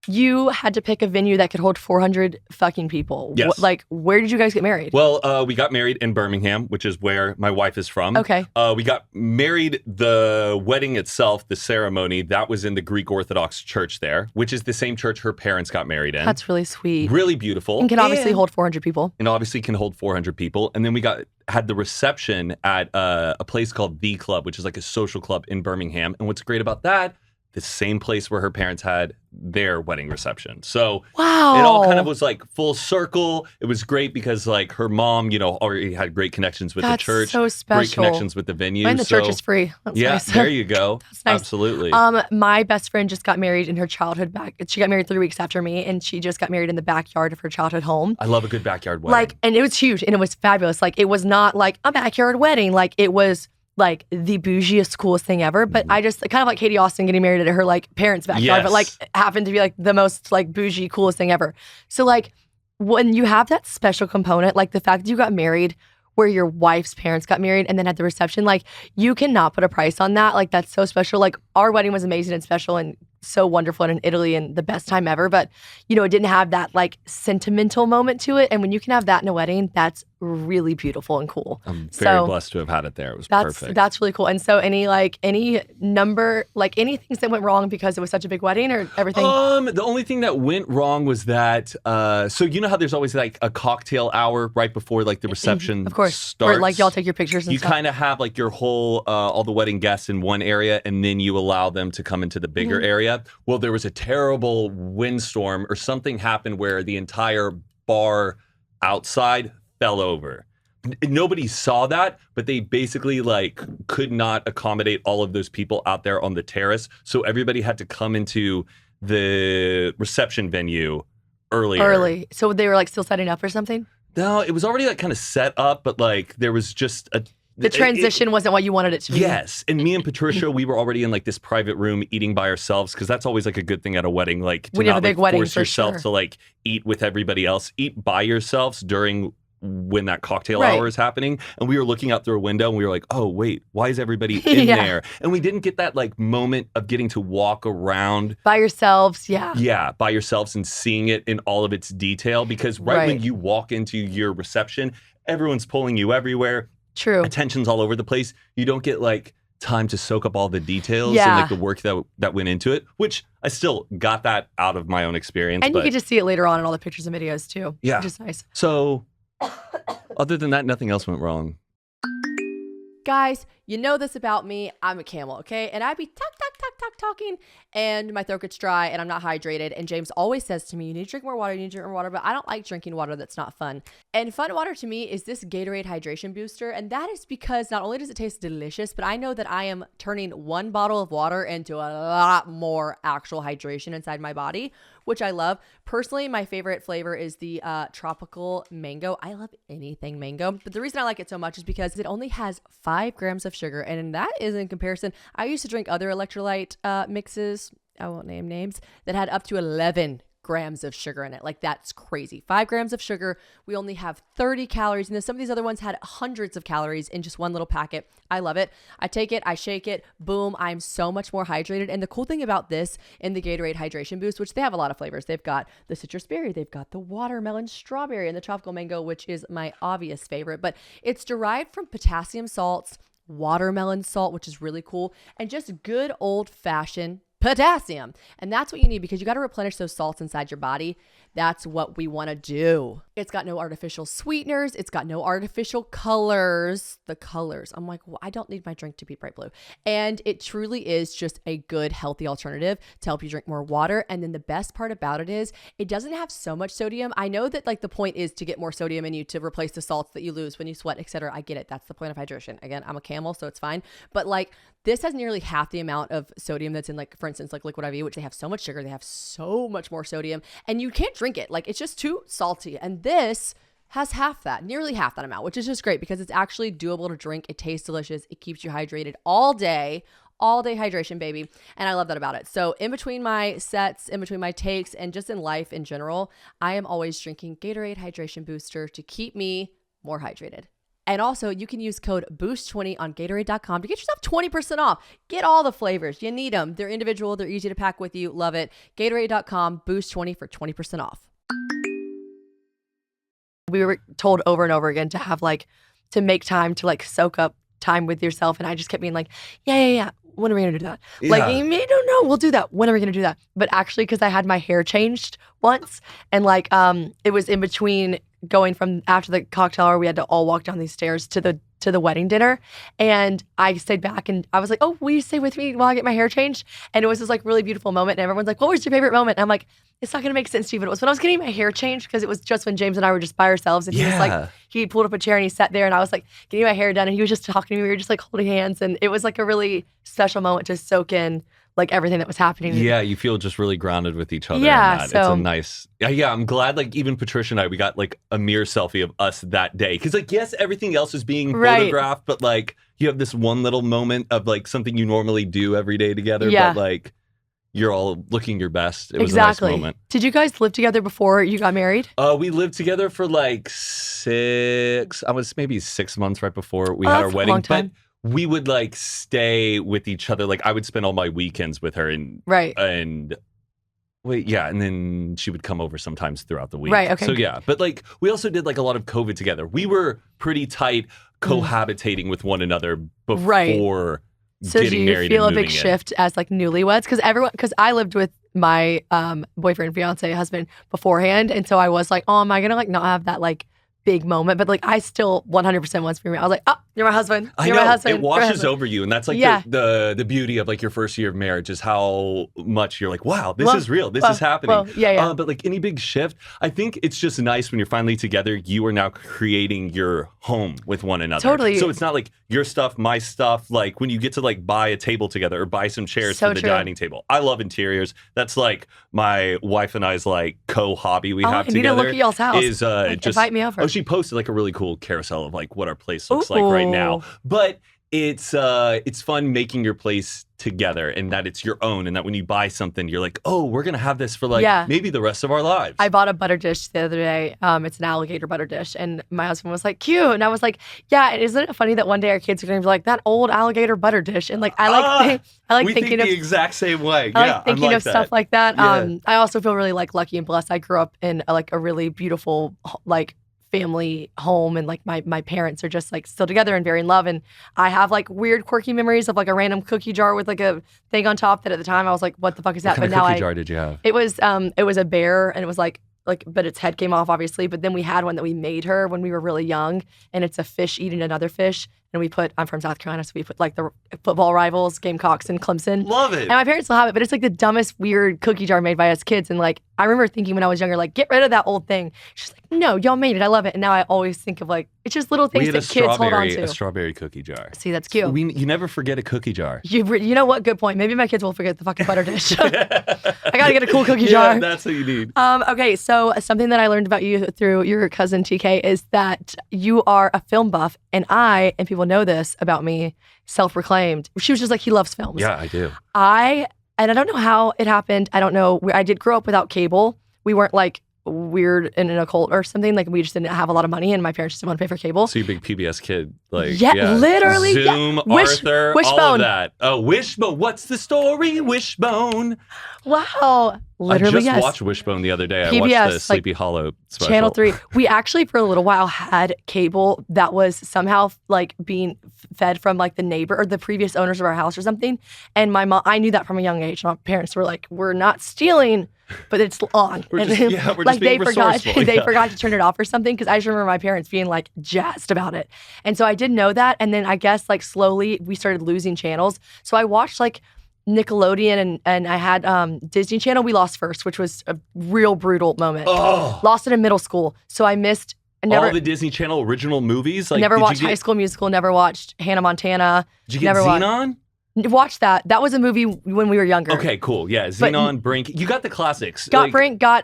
you had to pick a venue that could hold 400 fucking people. Yes. Where did you guys get married? Well, we got married in Birmingham, which is where my wife is from. Okay. We got married, the wedding itself, the ceremony, that was in the Greek Orthodox church there, which is the same church her parents got married in. That's really sweet. Really beautiful. And can obviously hold 400 people. And obviously can hold 400 people. And then we had the reception at a place called The Club, which is like a social club in Birmingham. And what's great about that, the same place where her parents had their wedding reception. So wow. It all kind of was like full circle. It was great because like her mom, already had great connections with the church. So special. Great connections with the venue. And the church is free. That's nice. There you go. That's nice. Absolutely. My best friend just got married in her childhood she got married 3 weeks after me, and she just got married in the backyard of her childhood home. I love a good backyard wedding. And it was huge and it was fabulous. Like it was not like a backyard wedding. Like it was like the bougiest, coolest thing ever. But I just kind of like Katie Austin getting married at her like parents' backyard, but like happened to be like the most like bougie, coolest thing ever. So like when you have that special component, like the fact that you got married where your wife's parents got married and then had the reception, like you cannot put a price on that. Like that's so special. Like our wedding was amazing and special and so wonderful and in Italy and the best time ever. But it didn't have that like sentimental moment to it. And when you can have that in a wedding, that's really beautiful and cool. I'm very blessed to have had it there. It was perfect. That's really cool. And so any number, like any things that went wrong because it was such a big wedding or everything? The only thing that went wrong was that, so you know how there's always like a cocktail hour right before like the reception of course. starts? Where like y'all take your pictures and stuff. You kind of have like your whole, all the wedding guests in one area and then you allow them to come into the bigger area. Well, there was a terrible windstorm or something happened where the entire bar outside fell over. Nobody saw that, but they basically like could not accommodate all of those people out there on the terrace. So everybody had to come into the reception venue early. So they were like still setting up or something? No, it was already like kind of set up, but like there was just the transition wasn't what you wanted it to be. Yes. And me and Patricia, we were already in like this private room eating by ourselves because that's always like a good thing at a wedding. Like to when you have a big wedding, force yourself to like eat with everybody else. Eat by yourselves during when that cocktail hour is happening. And we were looking out through a window and we were like, oh, wait, why is everybody in there? And we didn't get that like moment of getting to walk around. By yourselves, yeah. Yeah, by yourselves and seeing it in all of its detail. Because when you walk into your reception, everyone's pulling you everywhere. True. Attention's all over the place. You don't get like time to soak up all the details and like the work that went into it, which I still got that out of my own experience. And you get to see it later on in all the pictures and videos too, which is nice. So other than that, nothing else went wrong. Guys, you know this about me. I'm a camel, okay? And I'd be talking, and my throat gets dry, and I'm not hydrated. And James always says to me, you need to drink more water, but I don't like drinking water that's not fun. And fun water to me is this Gatorade hydration booster. And that is because not only does it taste delicious, but I know that I am turning one bottle of water into a lot more actual hydration inside my body, which I love. Personally, my favorite flavor is the tropical mango. I love anything mango, but the reason I like it so much is because it only has 5 grams of sugar, and that is in comparison. I used to drink other electrolyte mixes, I won't name names, that had up to 11 grams of sugar in it. Like, that's crazy. 5 grams of sugar. We only have 30 calories in this. Some of these other ones had hundreds of calories in just one little packet. I love it. I take it, I shake it, boom, I'm so much more hydrated. And the cool thing about this in the Gatorade Hydration Boost, which they have a lot of flavors. They've got the citrus berry, they've got the watermelon strawberry, and the tropical mango, which is my obvious favorite. But it's derived from potassium salts, watermelon salt, which is really cool, and just good old-fashioned potassium. And that's what you need, because you got to replenish those salts inside your body. That's what we want to do. It's got no artificial sweeteners. It's got no artificial colors. The colors. I'm like, well, I don't need my drink to be bright blue. And it truly is just a good, healthy alternative to help you drink more water. And then the best part about it is it doesn't have so much sodium. I know that like the point is to get more sodium in you to replace the salts that you lose when you sweat, etc. I get it. That's the point of hydration. Again, I'm a camel, so it's fine. But like, this has nearly half the amount of sodium that's in, like, for instance, like Liquid IV, which they have so much sugar. They have so much more sodium, and you can't drink it. Like, it's just too salty. And this has half that, nearly half that amount, which is just great because it's actually doable to drink. It tastes delicious. It keeps you hydrated all day hydration, baby. And I love that about it. So in between my sets, in between my takes, and just in life in general, I am always drinking Gatorade Hydration Booster to keep me more hydrated. And also, you can use code BOOST20 on Gatorade.com to get yourself 20% off. Get all the flavors. You need them. They're individual. They're easy to pack with you. Love it. Gatorade.com, BOOST20 for 20% off. We were told over and over again to have like, to make time to like soak up time with yourself. And I just kept being like, yeah. When are we going to do that? Yeah. Like, I don't know. We'll do that. When are we going to do that? But actually, because I had my hair changed once, and like, it was in between going from after the cocktail hour, we had to all walk down these stairs to the wedding dinner. And I stayed back and I was like, oh, will you stay with me while I get my hair changed? And it was this like really beautiful moment. And everyone's like, what was your favorite moment? And I'm like, it's not going to make sense to you, but it was when I was getting my hair changed, because it was just when James and I were just by ourselves. And he was like, he pulled up a chair and he sat there, and I was like getting my hair done, and he was just talking to me. We were just like holding hands. And it was like a really special moment to soak in like everything that was happening. Yeah, you feel just really grounded with each other. Yeah, so it's a nice. Yeah, I'm glad. Like even Patricia and I, we got like a mirror selfie of us that day, because like yes, everything else is being photographed, but like you have this one little moment of like something you normally do every day together. Yeah. But like you're all looking your best. It was a nice moment. Did you guys live together before you got married? We lived together for like maybe 6 months right before we had our wedding. But we would like stay with each other. Like I would spend all my weekends with her, and and then she would come over sometimes throughout the week. Right. Okay. So yeah, but like we also did like a lot of COVID together. We were pretty tight, cohabitating with one another before getting married. So do you feel a big shift as like newlyweds? Because I lived with my boyfriend, fiance, husband beforehand, and so I was like, oh, am I gonna like not have that like big moment? But like I still 100% wants to be married. I was like, oh, you're my husband. You're my husband. It washes over you, and that's like the beauty of like your first year of marriage is how much you're like, wow, this is real. This is happening. But like any big shift, I think it's just nice when you're finally together. You are now creating your home with one another. Totally. So it's not like your stuff, my stuff. Like when you get to like buy a table together or buy some chairs for the dining table. I love interiors. That's like my wife and I's like co-hobby we have together. I need to look at y'all's house. Is just invite me over. Oh, she posted like a really cool carousel of like what our place looks like right now. But it's fun making your place together, and that it's your own, and that when you buy something, you're like, oh, we're gonna have this for like maybe the rest of our lives. I bought a butter dish the other day. It's an alligator butter dish, and my husband was like, cute, and I was like, yeah. And isn't it funny that one day our kids are gonna be like that old alligator butter dish? And like I like thinking of the exact same way. I like thinking of stuff like that. I also feel really like lucky and blessed. I grew up in like a really beautiful like family home, and like my parents are just like still together and very in love. And I have like weird quirky memories of like a random cookie jar with like a thing on top that at the time I was like, what the fuck is that? What kind of cookie jar did you have? It was a bear, and it was like, but its head came off obviously. But then we had one that we made her when we were really young, and it's a fish eating another fish. And I'm from South Carolina, so we put like the football rivals, Gamecocks and Clemson. Love it. And my parents still have it, but it's like the dumbest, weird cookie jar made by us kids. And like, I remember thinking when I was younger, like, get rid of that old thing. She's like, no, y'all made it. I love it. And now I always think of like, it's just little things that kids hold on to. A strawberry cookie jar. See, that's cute. You never forget a cookie jar. You know what? Good point. Maybe my kids will forget the fucking butter dish. I gotta get a cool cookie jar. Yeah, that's what you need. Okay, so something that I learned about you through your cousin TK is that you are a film buff, and people know this about me, self-proclaimed. She was just like, he loves films. Yeah, I do. And I don't know how it happened. I don't know. I did grow up without cable. We weren't like weird in an occult or something. Like we just didn't have a lot of money, and my parents just didn't want to pay for cable. So you're a big PBS kid. Like literally. Zoom, Arthur, Wishbone. all of that. Oh, Wishbone. What's the story? Wishbone. Wow. Literally, I just watched Wishbone the other day. PBS, I watched the Sleepy Hollow special. Channel 3. We actually, for a little while, had cable that was somehow like being fed from like the neighbor or the previous owners of our house or something. And my mom, I knew that from a young age. My parents were like, we're not stealing, but it's on. We're just like being they forgot resourceful. to turn it off or something, because I just remember my parents being like jazzed about it. And so I did know that. And then I guess like slowly we started losing channels. So I watched like Nickelodeon and I had Disney Channel. We lost first, which was a real brutal moment. Oh. Lost it in middle school. So I missed all the Disney Channel original movies. Like, never watched High School Musical. Never watched Hannah Montana. Did you get Xenon? Watched that. That was a movie when we were younger. Okay, cool. Yeah, Xenon, Brink. You got the classics. Got Brink. Got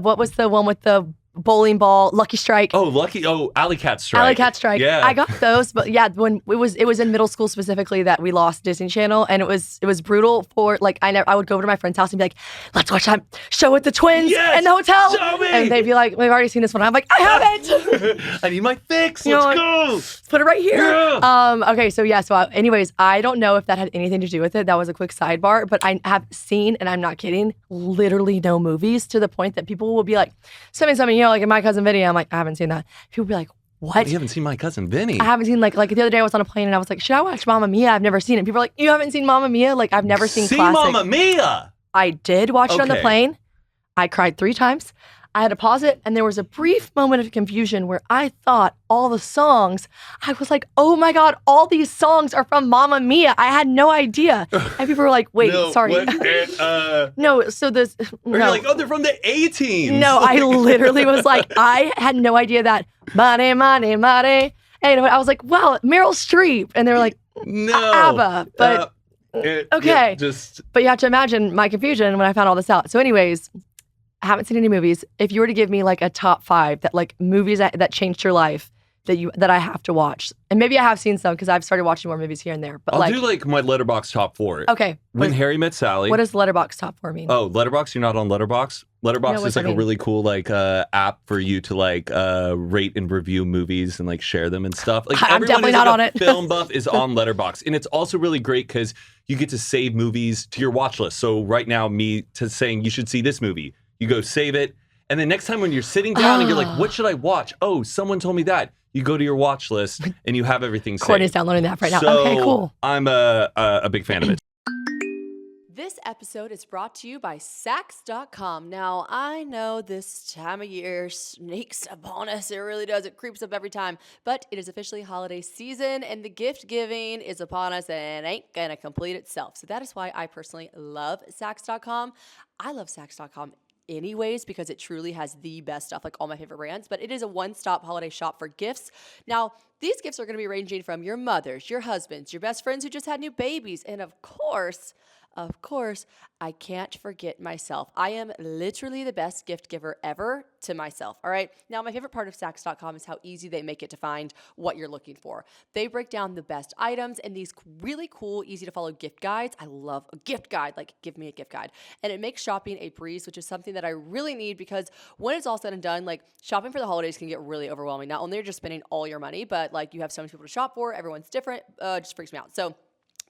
what was the one with the bowling ball? Lucky Strike. Alley Cat Strike. Alley Cat Strike. Yeah, I got those, but yeah, when it was in middle school specifically that we lost Disney Channel, and it was brutal for like I would go over to my friend's house and be like, let's watch that show with the twins in the hotel. Show me. And they'd be like, we've already seen this one. I'm like, I haven't. I need my fix. Let's go. Let's put it right here. Yeah. Okay, so yeah, anyways, I don't know if that had anything to do with it. That was a quick sidebar, but I have seen, and I'm not kidding, literally no movies, to the point that people will be like, something, like in My Cousin Vinny. I'm like, I haven't seen that. People be like, what? You haven't seen My Cousin Vinny? I haven't seen like the other day I was on a plane and I was like, should I watch Mamma Mia? I've never seen it. People are like, you haven't seen Mamma Mia? Like I've never seen classic. Mamma Mia. I did watch it on the plane. I cried 3 times. I had to pause it, and there was a brief moment of confusion where I thought all the songs, I was like, oh my God, all these songs are from Mamma Mia. I had no idea. And people were like, wait, sorry. No, so this, Or you're like, oh, they're from the A-Teens. No, I literally was like, I had no idea that, money, money, money. And I was like, wow, Meryl Streep. And they were like, no. ABBA. But, okay. But you have to imagine my confusion when I found all this out. So anyways, I haven't seen any movies. If you were to give me like a top 5 that like movies that changed your life that I have to watch, and maybe I have seen some because I've started watching more movies here and there. But I'll do like my Letterboxd top 4. Okay. When Harry Met Sally. What does Letterboxd top 4 mean? Oh, Letterboxd? You're not on Letterboxd? Letterboxd is like a really cool like app for you to like rate and review movies and like share them and stuff. Like I'm definitely not on it. Film buff is on Letterboxd, and it's also really great because you get to save movies to your watch list. So right now, saying you should see this movie. You go save it, and then next time when you're sitting down and you're like, what should I watch? Oh, someone told me that. You go to your watch list and you have everything saved. Courtney's downloading the app right now. So okay, cool. I'm a big fan of it. This episode is brought to you by Saks.com. Now, I know this time of year sneaks upon us. It really does. It creeps up every time. But it is officially holiday season, and the gift giving is upon us, and it ain't going to complete itself. So that is why I personally love Saks.com. I love Saks.com anyways because it truly has the best stuff, like all my favorite brands, but it is a one-stop holiday shop for gifts. Now, these gifts are going to be ranging from your mothers, your husbands, your best friends who just had new babies, and of course, I can't forget myself. I am literally the best gift giver ever to myself, all right? Now, my favorite part of Saks.com is how easy they make it to find what you're looking for. They break down the best items in these really cool, easy-to-follow gift guides. I love a gift guide, like give me a gift guide. And it makes shopping a breeze, which is something that I really need because when it's all said and done, like shopping for the holidays can get really overwhelming. Not only are you just spending all your money, but like you have so many people to shop for, everyone's different, just freaks me out. So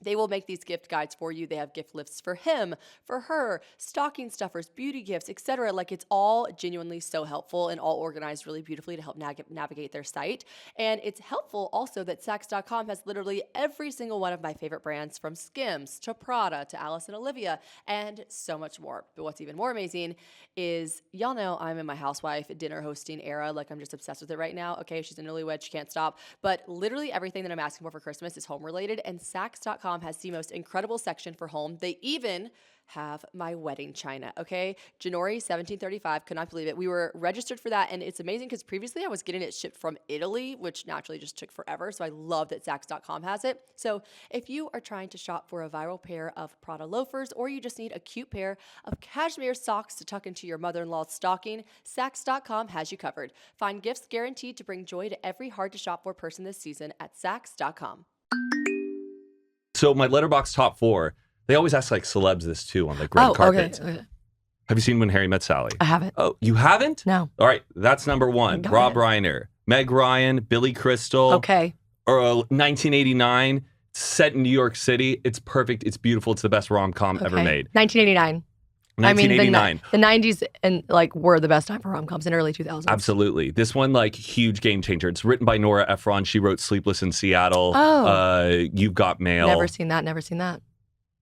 They will make these gift guides for you. They have gift lists for him, for her, stocking stuffers, beauty gifts, etc. Like it's all genuinely so helpful and all organized really beautifully to help navigate their site. And it's helpful also that Saks.com has literally every single one of my favorite brands, from Skims to Prada to Alice and Olivia and so much more. But what's even more amazing is, y'all know I'm in my housewife dinner hosting era. Like I'm just obsessed with it right now. Okay, she's a newlywed, she can't stop. But literally everything that I'm asking for Christmas is home related, and Saks.com has the most incredible section for home. They even have my wedding china, okay? Janori 1735, could not believe it. We were registered for that, and it's amazing because previously I was getting it shipped from Italy, which naturally just took forever, so I love that Saks.com has it. So if you are trying to shop for a viral pair of Prada loafers, or you just need a cute pair of cashmere socks to tuck into your mother-in-law's stocking, Saks.com has you covered. Find gifts guaranteed to bring joy to every hard-to-shop-for person this season at Saks.com. So my Letterboxd top 4, they always ask like celebs this too on the red carpet. Okay. Have you seen When Harry Met Sally? I haven't. Oh, you haven't? No. All right, that's number 1. Got Rob it. Reiner, Meg Ryan, Billy Crystal. Okay. Or 1989, set in New York City. It's perfect. It's beautiful. It's the best rom-com ever made. 1989. 1989. I mean, the 90s and like were the best time for rom-coms, and early 2000s. Absolutely. This one, like, huge game changer. It's written by Nora Ephron. She wrote Sleepless in Seattle. Oh. You've Got Mail. Never seen that.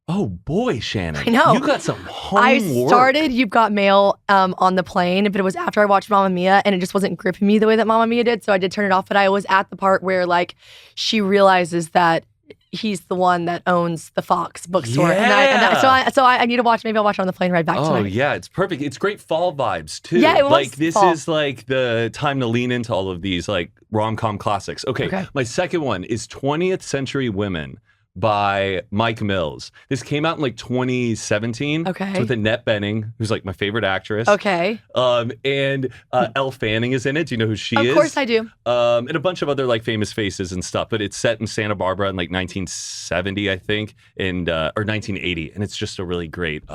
Oh, boy, Shannon. I know. You got some homework. I started You've Got Mail on the plane, but it was after I watched Mamma Mia, and it just wasn't gripping me the way that Mamma Mia did, so I did turn it off. But I was at the part where, like, she realizes that he's the one that owns the Fox bookstore. Yeah. So I need to watch. Maybe I'll watch it on the plane ride back tonight. Oh, yeah. It's perfect. It's great fall vibes, too. Yeah, it was like, this fall. is like the time to lean into all of these, like, rom-com classics. Okay. My second one is 20th Century Women by Mike Mills. This came out in like 2017. Okay. It's with Annette Bening, who's like my favorite actress. Okay. And Elle Fanning is in it. Do you know who she is? Of course I do. And a bunch of other like famous faces and stuff. But it's set in Santa Barbara in like 1970, I think, and or 1980. And it's just a really great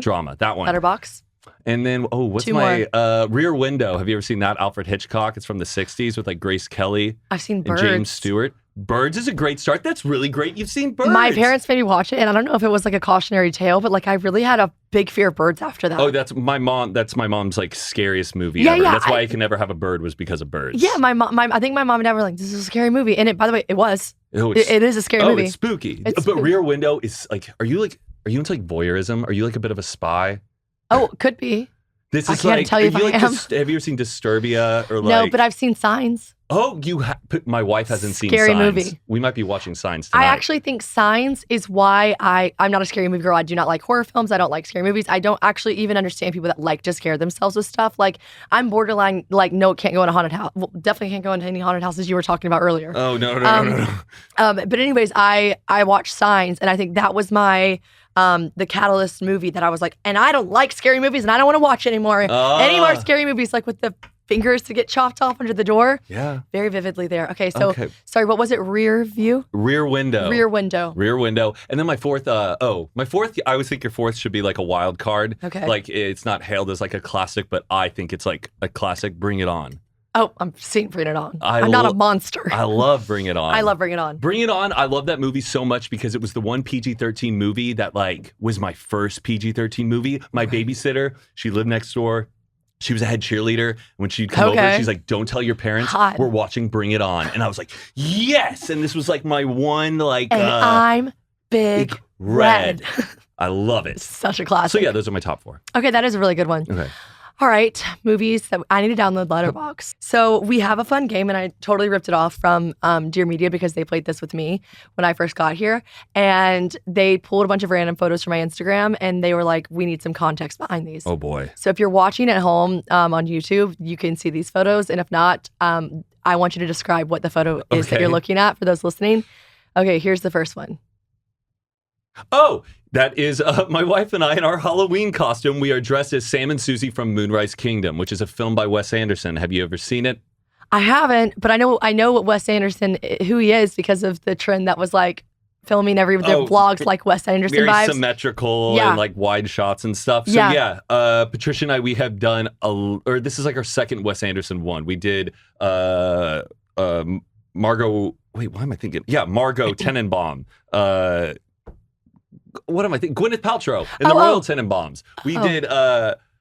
drama. That one. Letterboxd. And then, what's Two my more. Rear Window? Have you ever seen that? Alfred Hitchcock. It's from the 60s with like Grace Kelly. I've seen and Birds. James Stewart. Birds is a great start. That's really great. You've seen Birds. My parents made me watch it, and I don't know if it was like a cautionary tale, but like I really had a big fear of birds after that. Oh, that's my mom. That's my mom's like scariest movie Yeah, ever. yeah, That's why I can never have a bird, was because of birds. Yeah, I think my mom and dad were like, "This is a scary movie," and by the way, it was. Oh, It is a scary movie. It's spooky. It's but spooky. Rear Window is like, are you into like voyeurism? Are you like a bit of a spy? Oh, could be. This I is can't like, tell you if I am. have you ever seen Disturbia or like? No, but I've seen Signs. Oh, my wife hasn't seen Scary Signs. movie. We might be watching Signs tonight. I actually think Signs is why I'm not a scary movie girl. I do not like horror films. I don't like scary movies. I don't actually even understand people that like to scare themselves with stuff. Like, I'm borderline, like, no, can't go in a haunted house. Well, definitely can't go into any haunted houses you were talking about earlier. Oh, no. But anyways, I watched Signs, and I think that was my the catalyst movie that I was like, and I don't like scary movies, and I don't want to watch anymore. Any more scary movies, like with the fingers to get chopped off under the door. Yeah. Very vividly there. Okay, so sorry, what was it? Rear View? Rear Window. Rear Window. Rear Window. And then my fourth, I always think your fourth should be like a wild card. Okay. Like, it's not hailed as like a classic, but I think it's like a classic. Bring It On. Oh, I'm seeing Bring It On. I'm not a monster. I love Bring It On. I love Bring It On. Bring It On. I love that movie so much because it was the one PG-13 movie that like was my first PG-13 movie. My babysitter, she lived next door. She was a head cheerleader. When she'd come over, she's like, "Don't tell your parents we're watching Bring It On." And I was like, "Yes!" And this was like my one like. And I'm Big Red. I love it. Such a classic. So yeah, those are my top 4. Okay, that is a really good one. Okay. All right, movies that I need to download Letterboxd. So we have a fun game, and I totally ripped it off from Dear Media because they played this with me when I first got here. And they pulled a bunch of random photos from my Instagram, and they were like, we need some context behind these. Oh, boy. So if you're watching at home on YouTube, you can see these photos. And if not, I want you to describe what the photo is that you're looking at for those listening. Okay, here's the first one. Oh, that is my wife and I in our Halloween costume. We are dressed as Sam and Susie from Moonrise Kingdom, which is a film by Wes Anderson. Have you ever seen it? I haven't, but I know what Wes Anderson, who he is because of the trend that was like filming their vlogs like Wes Anderson very vibes. Symmetrical and like wide shots and stuff. So yeah, Patricia and I, we have done, this is like our second Wes Anderson one. We did Margot. Wait, why am I thinking? Yeah, Margot Tenenbaum. What am I thinking? Gwyneth Paltrow in the Royal Tenenbaums. We did.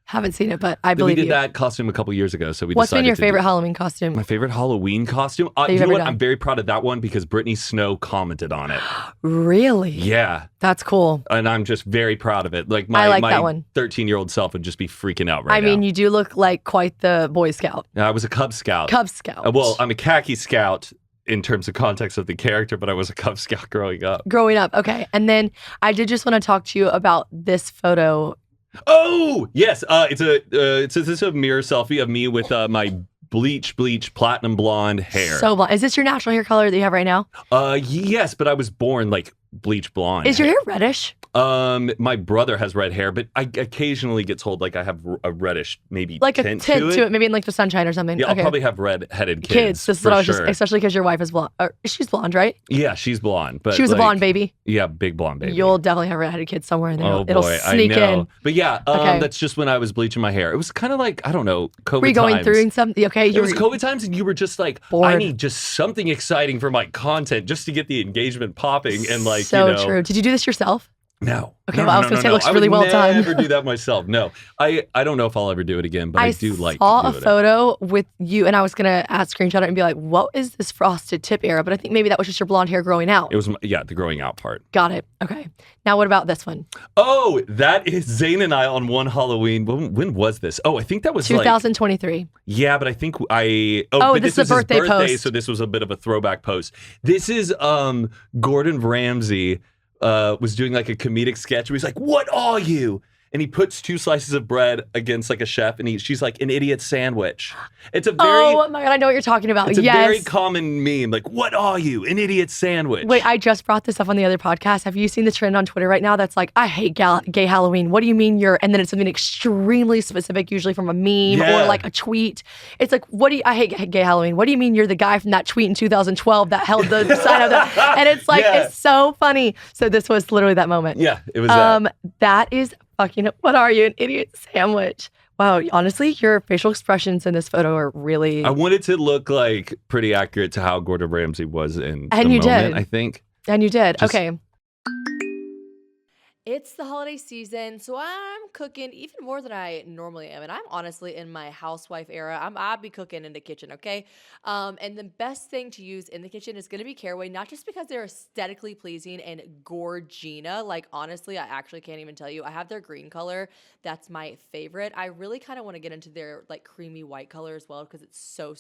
Haven't seen it, but I believe we did that costume a couple years ago. So we. What's been your favorite Halloween costume? My favorite Halloween costume. You know what? I'm very proud of that one because Brittany Snow commented on it. Really? Yeah. That's cool. And I'm just very proud of it. Like I like my that one. 13-year-old self would just be freaking out right now. I mean, you do look like quite the Boy Scout. I was a Cub Scout. Cub Scout. Well, I'm a khaki scout in terms of context of the character, but I was a Cub Scout growing up. Okay. And then I did just want to talk to you about this photo. Oh, yes. It's a mirror selfie of me with my bleach platinum blonde hair. So blonde. Is this your natural hair color that you have right now? Yes, but I was born like bleach blonde. Is your hair reddish? My brother has red hair, but I occasionally get told like I have a reddish maybe like tint a tint to it, maybe in like the sunshine or something. Yeah, okay. I'll probably have red-headed kids. This is what I was just, especially because your wife is blonde. She's blonde, right? Yeah, she's blonde. But she was a blonde baby. Yeah, big blonde baby. You'll definitely have redheaded kids somewhere in there. It'll sneak I know. in. But yeah, that's just when I was bleaching my hair. It was kind of like, I don't know, COVID Were you going times. through something? Okay, it was COVID times, and you were just like, bored. I need just something exciting for my content just to get the engagement popping and like, so true. Did you do this yourself? No. Okay, well, I was going to say it looks really well done. I would never do that myself. No. I don't know if I'll ever do it again, but I do like to do it. I saw a photo with you, and I was going to screenshot it and be like, what is this frosted tip era? But I think maybe that was just your blonde hair growing out. It was, the growing out part. Got it. Okay. Now what about this one? Oh, that is Zane and I on one Halloween. When was this? Oh, I think that was 2023. Yeah, but I think but this is a birthday post. So this was a bit of a throwback post. This is Gordon Ramsay. Was doing like a comedic sketch where he's like, "What are you?" And he puts 2 slices of bread against like a chef, and she's like, "An idiot sandwich." It's a very oh my God, I know what you're talking about. It's a very common meme. Like, "What are you? An idiot sandwich." Wait, I just brought this up on the other podcast. Have you seen the trend on Twitter right now? That's like, "I hate gay Halloween. What do you mean you're?" And then it's something extremely specific, usually from a meme or like a tweet. It's like, I hate gay Halloween. What do you mean you're the guy from that tweet in 2012 that held the sign of that? And it's like, it's so funny. So this was literally that moment. Yeah, it was that. That is fucking, what are you, an idiot sandwich? Wow, honestly, your facial expressions in this photo are really... I wanted to look like pretty accurate to how Gordon Ramsay was in the moment, did. I think. And you did. Okay. It's the holiday season, so I'm cooking even more than I normally am. And I'm honestly in my housewife era. I'll be cooking in the kitchen, okay? And the best thing to use in the kitchen is going to be caraway, not just because they're aesthetically pleasing and gorgina. Like, honestly, I actually can't even tell you. I have their green color. That's my favorite. I really kind of want to get into their like creamy white color as well because it's so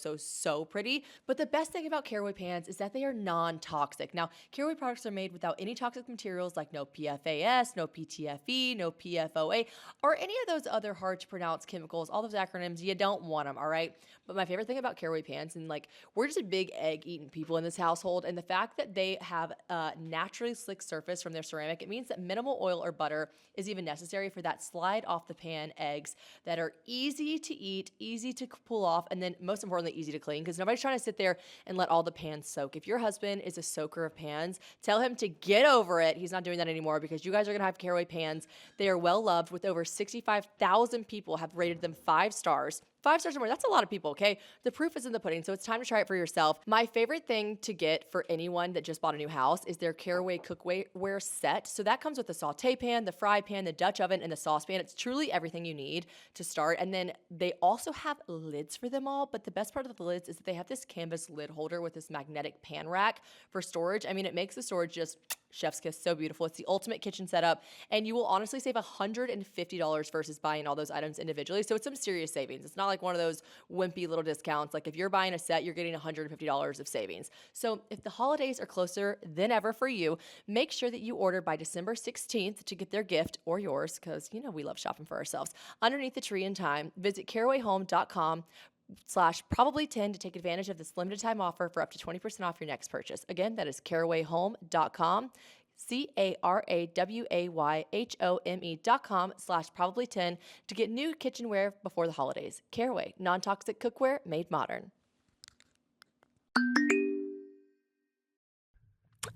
pretty. But the best thing about caraway pans is that they are non-toxic. Now, caraway products are made without any toxic materials like no PFAS, no PTFE, no PFOA, or any of those other hard to pronounce chemicals. All those acronyms, you don't want them, all right? But my favorite thing about caraway pans, and like, we're just a big egg eating people in this household, and the fact that they have a naturally slick surface from their ceramic, it means that minimal oil or butter is even necessary for that slide off the pan eggs that are easy to eat, easy to pull off, and then most importantly, easy to clean, because nobody's trying to sit there and let all the pans soak. If your husband is a soaker of pans, tell him to get over it. He's not doing that anymore because you guys are going to have caraway pans. They are well loved with over 65,000 people have rated them 5 stars. 5 stars or more, that's a lot of people, okay? The proof is in the pudding, so it's time to try it for yourself. My favorite thing to get for anyone that just bought a new house is their caraway cookware set. So that comes with the saute pan, the fry pan, the Dutch oven, and the saucepan. It's truly everything you need to start. And then they also have lids for them all, but the best part of the lids is that they have this canvas lid holder with this magnetic pan rack for storage. I mean, it makes the storage just chef's kiss, so beautiful. It's the ultimate kitchen setup, and you will honestly save $150 versus buying all those items individually. So it's some serious savings. It's not like one of those wimpy little discounts. Like if you're buying a set, you're getting $150 of savings. So if the holidays are closer than ever for you, make sure that you order by December 16th to get their gift or yours, because you know we love shopping for ourselves. Underneath the tree in time, visit carawayhome.com/probably10 to take advantage of this limited time offer for up to 20% off your next purchase. Again, that is carawayhome.com, carawayhome.com/probably10 to get new kitchenware before the holidays. Caraway, non-toxic cookware made modern.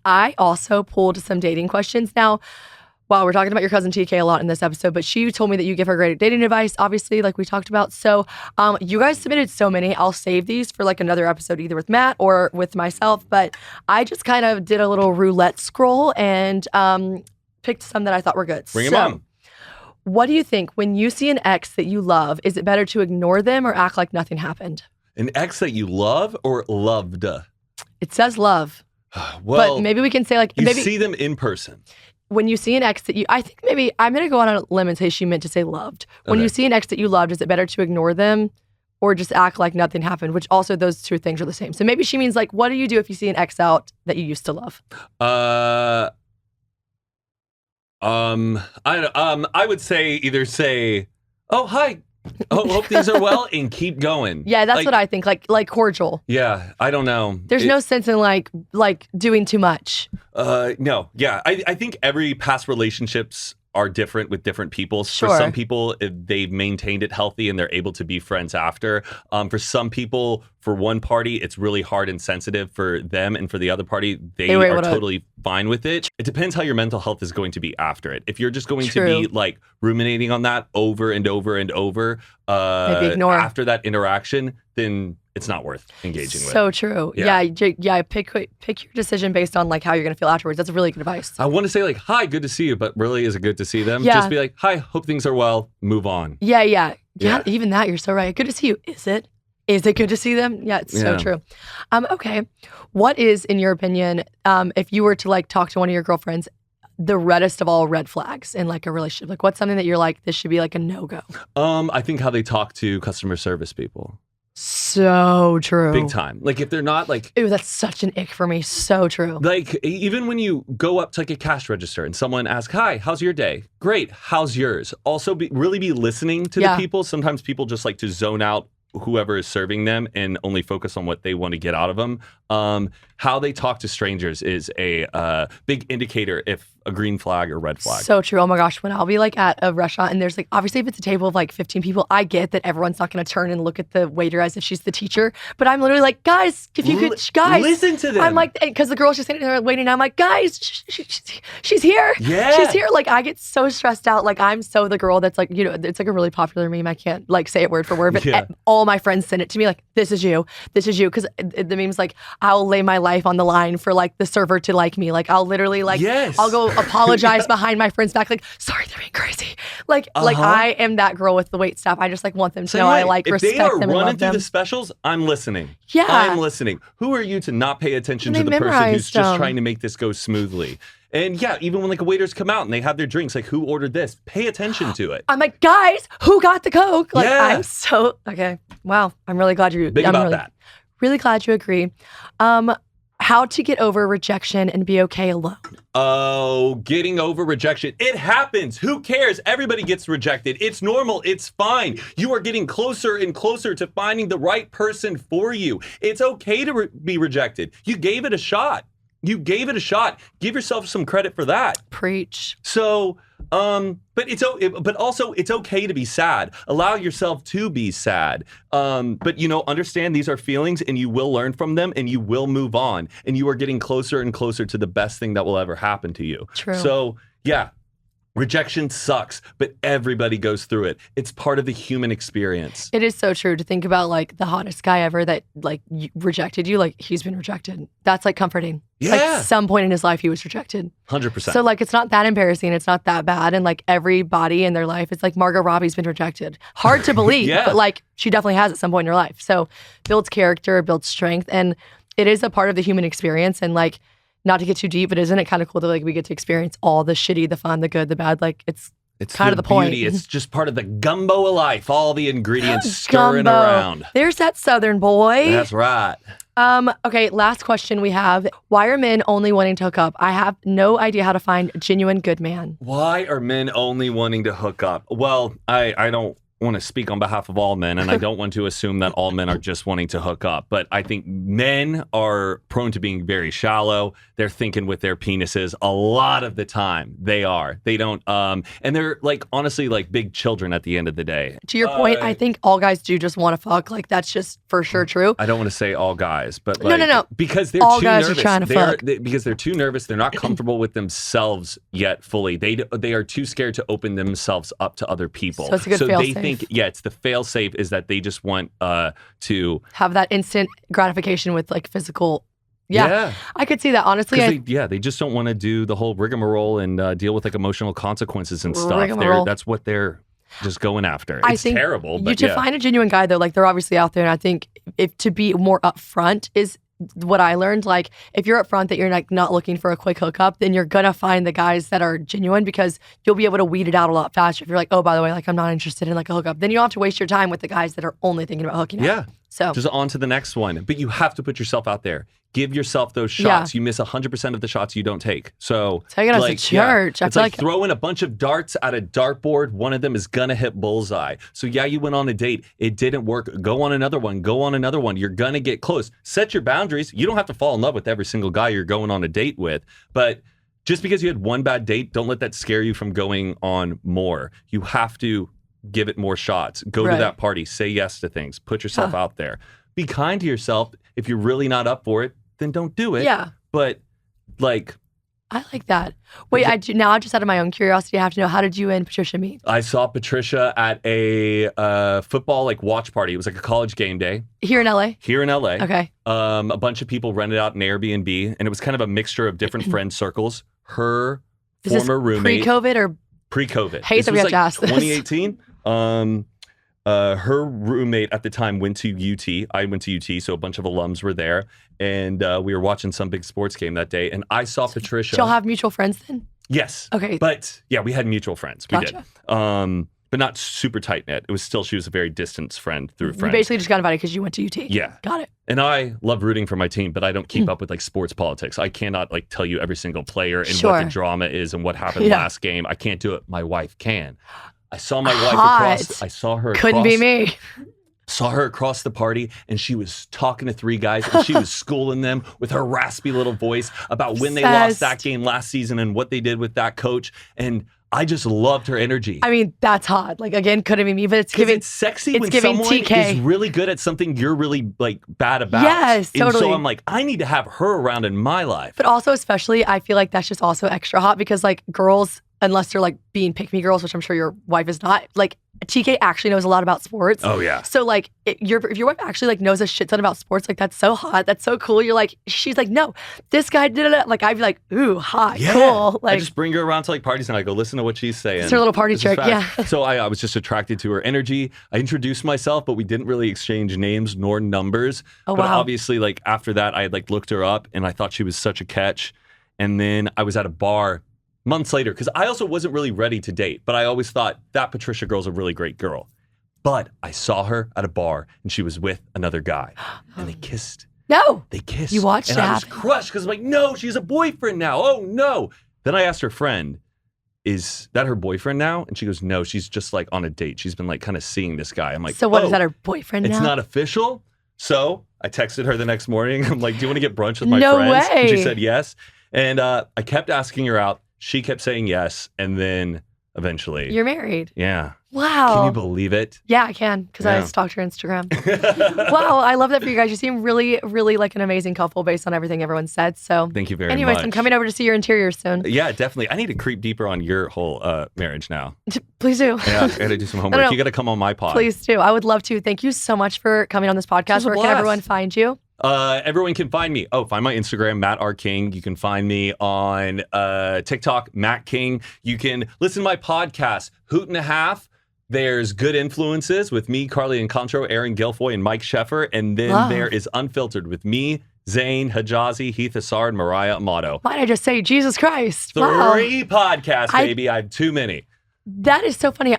I also pulled some dating questions. Now, Wow, we're talking about your cousin TK a lot in this episode, but she told me that you give her great dating advice, obviously, like we talked about. So you guys submitted so many. I'll save these for like another episode, either with Matt or with myself. But I just kind of did a little roulette scroll and picked some that I thought were good. Bring them on. What do you think when you see an ex that you love? Is it better to ignore them or act like nothing happened? An ex that you love or loved? It says love. Well, but maybe we can say like you maybe see them in person. When you see an ex that I think maybe I'm going to go on a limb and say she meant to say loved. When you see an ex that you loved, is it better to ignore them or just act like nothing happened? Which also those two things are the same. So maybe she means like, what do you do if you see an ex out that you used to love? I would say either say, oh, hi. Oh, hope things are well and keep going. Yeah, that's what I think. Like cordial. Yeah, I don't know. There's no sense in like doing too much. No. Yeah, I think every past relationships are different with different people. Sure. For some people, they've maintained it healthy and they're able to be friends after. For some people, for one party, it's really hard and sensitive for them, and for the other party, they are totally fine with it. It depends how your mental health is going to be after it. If you're just going to be like ruminating on that over and over and over, maybe ignore after that interaction, then it's not worth engaging with. So true. Yeah. Pick your decision based on like how you're gonna feel afterwards. That's really good advice. I want to say like, hi, good to see you, but really, is it good to see them? Yeah. Just be like, hi, hope things are well, move on. Yeah. Even that, you're so right. Good to see you. Is it? Is it good to see them? Yeah, it's so true. Okay. What is, in your opinion, if you were to like talk to one of your girlfriends, the reddest of all red flags in like a relationship? Like what's something that you're like, this should be like a no-go? I think how they talk to customer service people. So true. Big time. Like if they're not like... Ew, that's such an ick for me. So true. Like even when you go up to like a cash register and someone asks, hi, how's your day? Great. How's yours? Also really be listening to the people. Sometimes people just like to zone out whoever is serving them and only focus on what they want to get out of them. How they talk to strangers is a big indicator if a green flag or red flag. So true. Oh my gosh. When I'll be like at a restaurant and there's like, obviously if it's a table of like 15 people, I get that everyone's not going to turn and look at the waiter as if she's the teacher. But I'm literally like, guys, if you could, guys. Listen to them. I'm like, because the girl's just sitting there waiting. I'm like, guys, she's here. Yeah. She's here. Like I get so stressed out. Like I'm so the girl that's like, you know, it's like a really popular meme. I can't like say it word for word, but all my friends send it to me like, this is you. This is you. Because the meme's like, I'll lay my life on the line for like the server to like me. Like I'll literally like, I'll go apologize behind my friend's back. Like, sorry, they're being crazy. Like I am that girl with the wait staff. I just like want them to know I like respect them and love them. If they are running through the specials, I'm listening. Yeah. I'm listening. Who are you to not pay attention to the person who's just trying to make this go smoothly? And yeah, even when like waiters come out and they have their drinks, like who ordered this? Pay attention to it. I'm like, guys, who got the Coke? Like I'm so, okay. Wow. I'm really glad you're that. Really glad you agree. How to get over rejection and be okay alone. Oh, getting over rejection. It happens. Who cares? Everybody gets rejected. It's normal. It's fine. You are getting closer and closer to finding the right person for you. It's okay to be rejected. You gave it a shot. Give yourself some credit for that. Preach. So, but also it's okay to be sad. Allow yourself to be sad. But understand these are feelings and you will learn from them and you will move on and you are getting closer and closer to the best thing that will ever happen to you. True. So yeah. Rejection sucks, but everybody goes through it. It's part of the human experience. It is so true to think about like the hottest guy ever that like rejected you. Like he's been rejected. That's like comforting. Yeah. Like some point in his life he was rejected. 100%. So like it's not that embarrassing. It's not that bad. And like everybody in their life, it's like Margot Robbie's been rejected. Hard to believe, but like she definitely has at some point in her life. So builds character, builds strength, and it is a part of the human experience. And like, not to get too deep, but isn't it kind of cool that like we get to experience all the shitty, the fun, the good, the bad? Like it's kind of the point. It's just part of the gumbo of life. All the ingredients stirring around. There's that Southern boy. That's right. Okay, last question we have. Why are men only wanting to hook up? I have no idea how to find a genuine good man. Why are men only wanting to hook up? Well, I don't want to speak on behalf of all men, and I don't want to assume that all men are just wanting to hook up, but I think men are prone to being very shallow. They're thinking with their penises a lot of the time. They don't, and they're like, honestly, like big children at the end of the day. To your point, I think all guys do just want to fuck. Like, that's just for sure true. I don't want to say all guys, but like, no. because they're all too guys nervous. Are trying to fuck. Because they're too nervous. They're not comfortable with themselves yet fully. They are too scared to open themselves up to other people. So it's a good fail-safe. It's the fail-safe is that they just want to have that instant gratification with like physical. Yeah. I could see that, honestly. They just don't want to do the whole rigmarole and deal with like emotional consequences and stuff. That's what they're just going after. It's terrible. But to find a genuine guy though, like they're obviously out there, and I think if to be more upfront is what I learned. Like if you're upfront that you're like not looking for a quick hookup, then you're gonna find the guys that are genuine, because you'll be able to weed it out a lot faster. If you're like, oh, by the way, like I'm not interested in like a hookup, then you don't have to waste your time with the guys that are only thinking about hooking up. Yeah. So just on to the next one. But you have to put yourself out there. Give yourself those shots. You miss 100% of the shots you don't take. So take it as a church. It's like throwing a bunch of darts at a dartboard. One of them is gonna hit bullseye. So yeah, you went on a date. It didn't work. Go on another one. Go on another one. You're gonna get close. Set your boundaries. You don't have to fall in love with every single guy you're going on a date with. But just because you had one bad date, don't let that scare you from going on more. You have to give it more shots. Go to that party. Say yes to things. Put yourself out there. Be kind to yourself. If you're really not up for it, then don't do it. Yeah. But like, I like that. Wait, now just out of my own curiosity, I have to know, how did you and Patricia meet? I saw Patricia at a football like watch party. It was like a college game day. Here in LA? Here in LA. Okay. A bunch of people rented out an Airbnb, and it was kind of a mixture of different friend circles. Her former roommate. Pre-COVID or? Pre-COVID. Hate that we have to ask this. 2018. Her roommate at the time went to UT. I went to UT, so a bunch of alums were there. And we were watching some big sports game that day. And I saw Patricia. Did y'all have mutual friends then? Yes. Okay. But yeah, we had mutual friends. Gotcha. We did. But not super tight knit. It was still, she was a very distant friend through friends. You basically just got invited because you went to UT. Yeah. Got it. And I love rooting for my team, but I don't keep up with like sports politics. I cannot like tell you every single player and what the drama is and what happened last game. I can't do it. My wife can. I saw my wife across. I saw her. Couldn't be me. Saw her across the party, and she was talking to three guys, and she was schooling them with her raspy little voice about when they lost that game last season and what they did with that coach. And I just loved her energy. I mean, that's hot. Like, again, couldn't be me, but it's giving. It's sexy when someone is really good at something you're really like bad about. Yes, totally. And so I'm like, I need to have her around in my life. But also, especially, I feel like that's just also extra hot because like girls, unless they're like being pick-me girls, which I'm sure your wife is not, like TK actually knows a lot about sports. Oh yeah. So like if your wife actually like knows a shit ton about sports, like that's so hot. That's so cool. You're like, she's like, no, this guy did it. Like I'd be like, ooh, hot, cool. Like I just bring her around to like parties and I go, listen to what she's saying. It's her little party trick. Yeah. So I was just attracted to her energy. I introduced myself, but we didn't really exchange names nor numbers. Oh, but wow. obviously like after that, I had like looked her up and I thought she was such a catch. And then I was at a bar months later, because I also wasn't really ready to date, but I always thought that Patricia girl's a really great girl. But I saw her at a bar and she was with another guy and they kissed. No. They kissed. You watched and it I was crushed because I'm like, no, she's a boyfriend now. Oh no. Then I asked her friend, is that her boyfriend now? And she goes, no, she's just like on a date. She's been like kind of seeing this guy. I'm like, so what, is that her boyfriend now? It's not official. So I texted her the next morning. I'm like, do you want to get brunch with my no friends? Way. And she said yes. And I kept asking her out. She kept saying yes. And then eventually. You're married. Yeah. Wow. Can you believe it? Yeah, I can, because I stalked her Instagram. Wow, I love that for you guys. You seem really, really like an amazing couple based on everything everyone said. So thank you very much. Anyways, I'm coming over to see your interior soon. Yeah, definitely. I need to creep deeper on your whole marriage now. Please do. Yeah, I got to do some homework. You got to come on my pod. Please do. I would love to. Thank you so much for coming on this podcast. Where can everyone find you? Everyone can find me. Find my Instagram, Matt R. King. You can find me on TikTok, Matt King. You can listen to my podcast, Hoot and a Half. There's Good Influences with me, Carly and Contro, Aaron Guilfoy, and Mike Sheffer. And then there is Unfiltered with me, Zane, Hijazi, Heath Assard, Mariah Amato. Might I just say, Jesus Christ. 3 podcasts, baby. I have too many. That is so funny.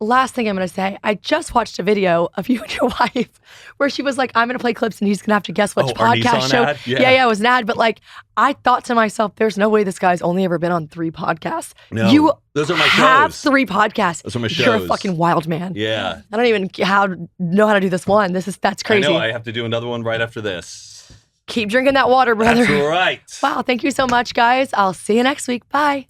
last thing I'm going to say, I just watched a video of you and your wife where she was like, I'm going to play clips and he's going to have to guess which podcast show. Ad? Yeah, it was an ad. But like, I thought to myself, there's no way this guy's only ever been on 3 podcasts. No, those are my have shows. 3 podcasts. Those are my shows. You're a fucking wild man. Yeah. I don't even know how to do this one. That's crazy. I know, I have to do another one right after this. Keep drinking that water, brother. That's right. Wow, thank you so much, guys. I'll see you next week. Bye.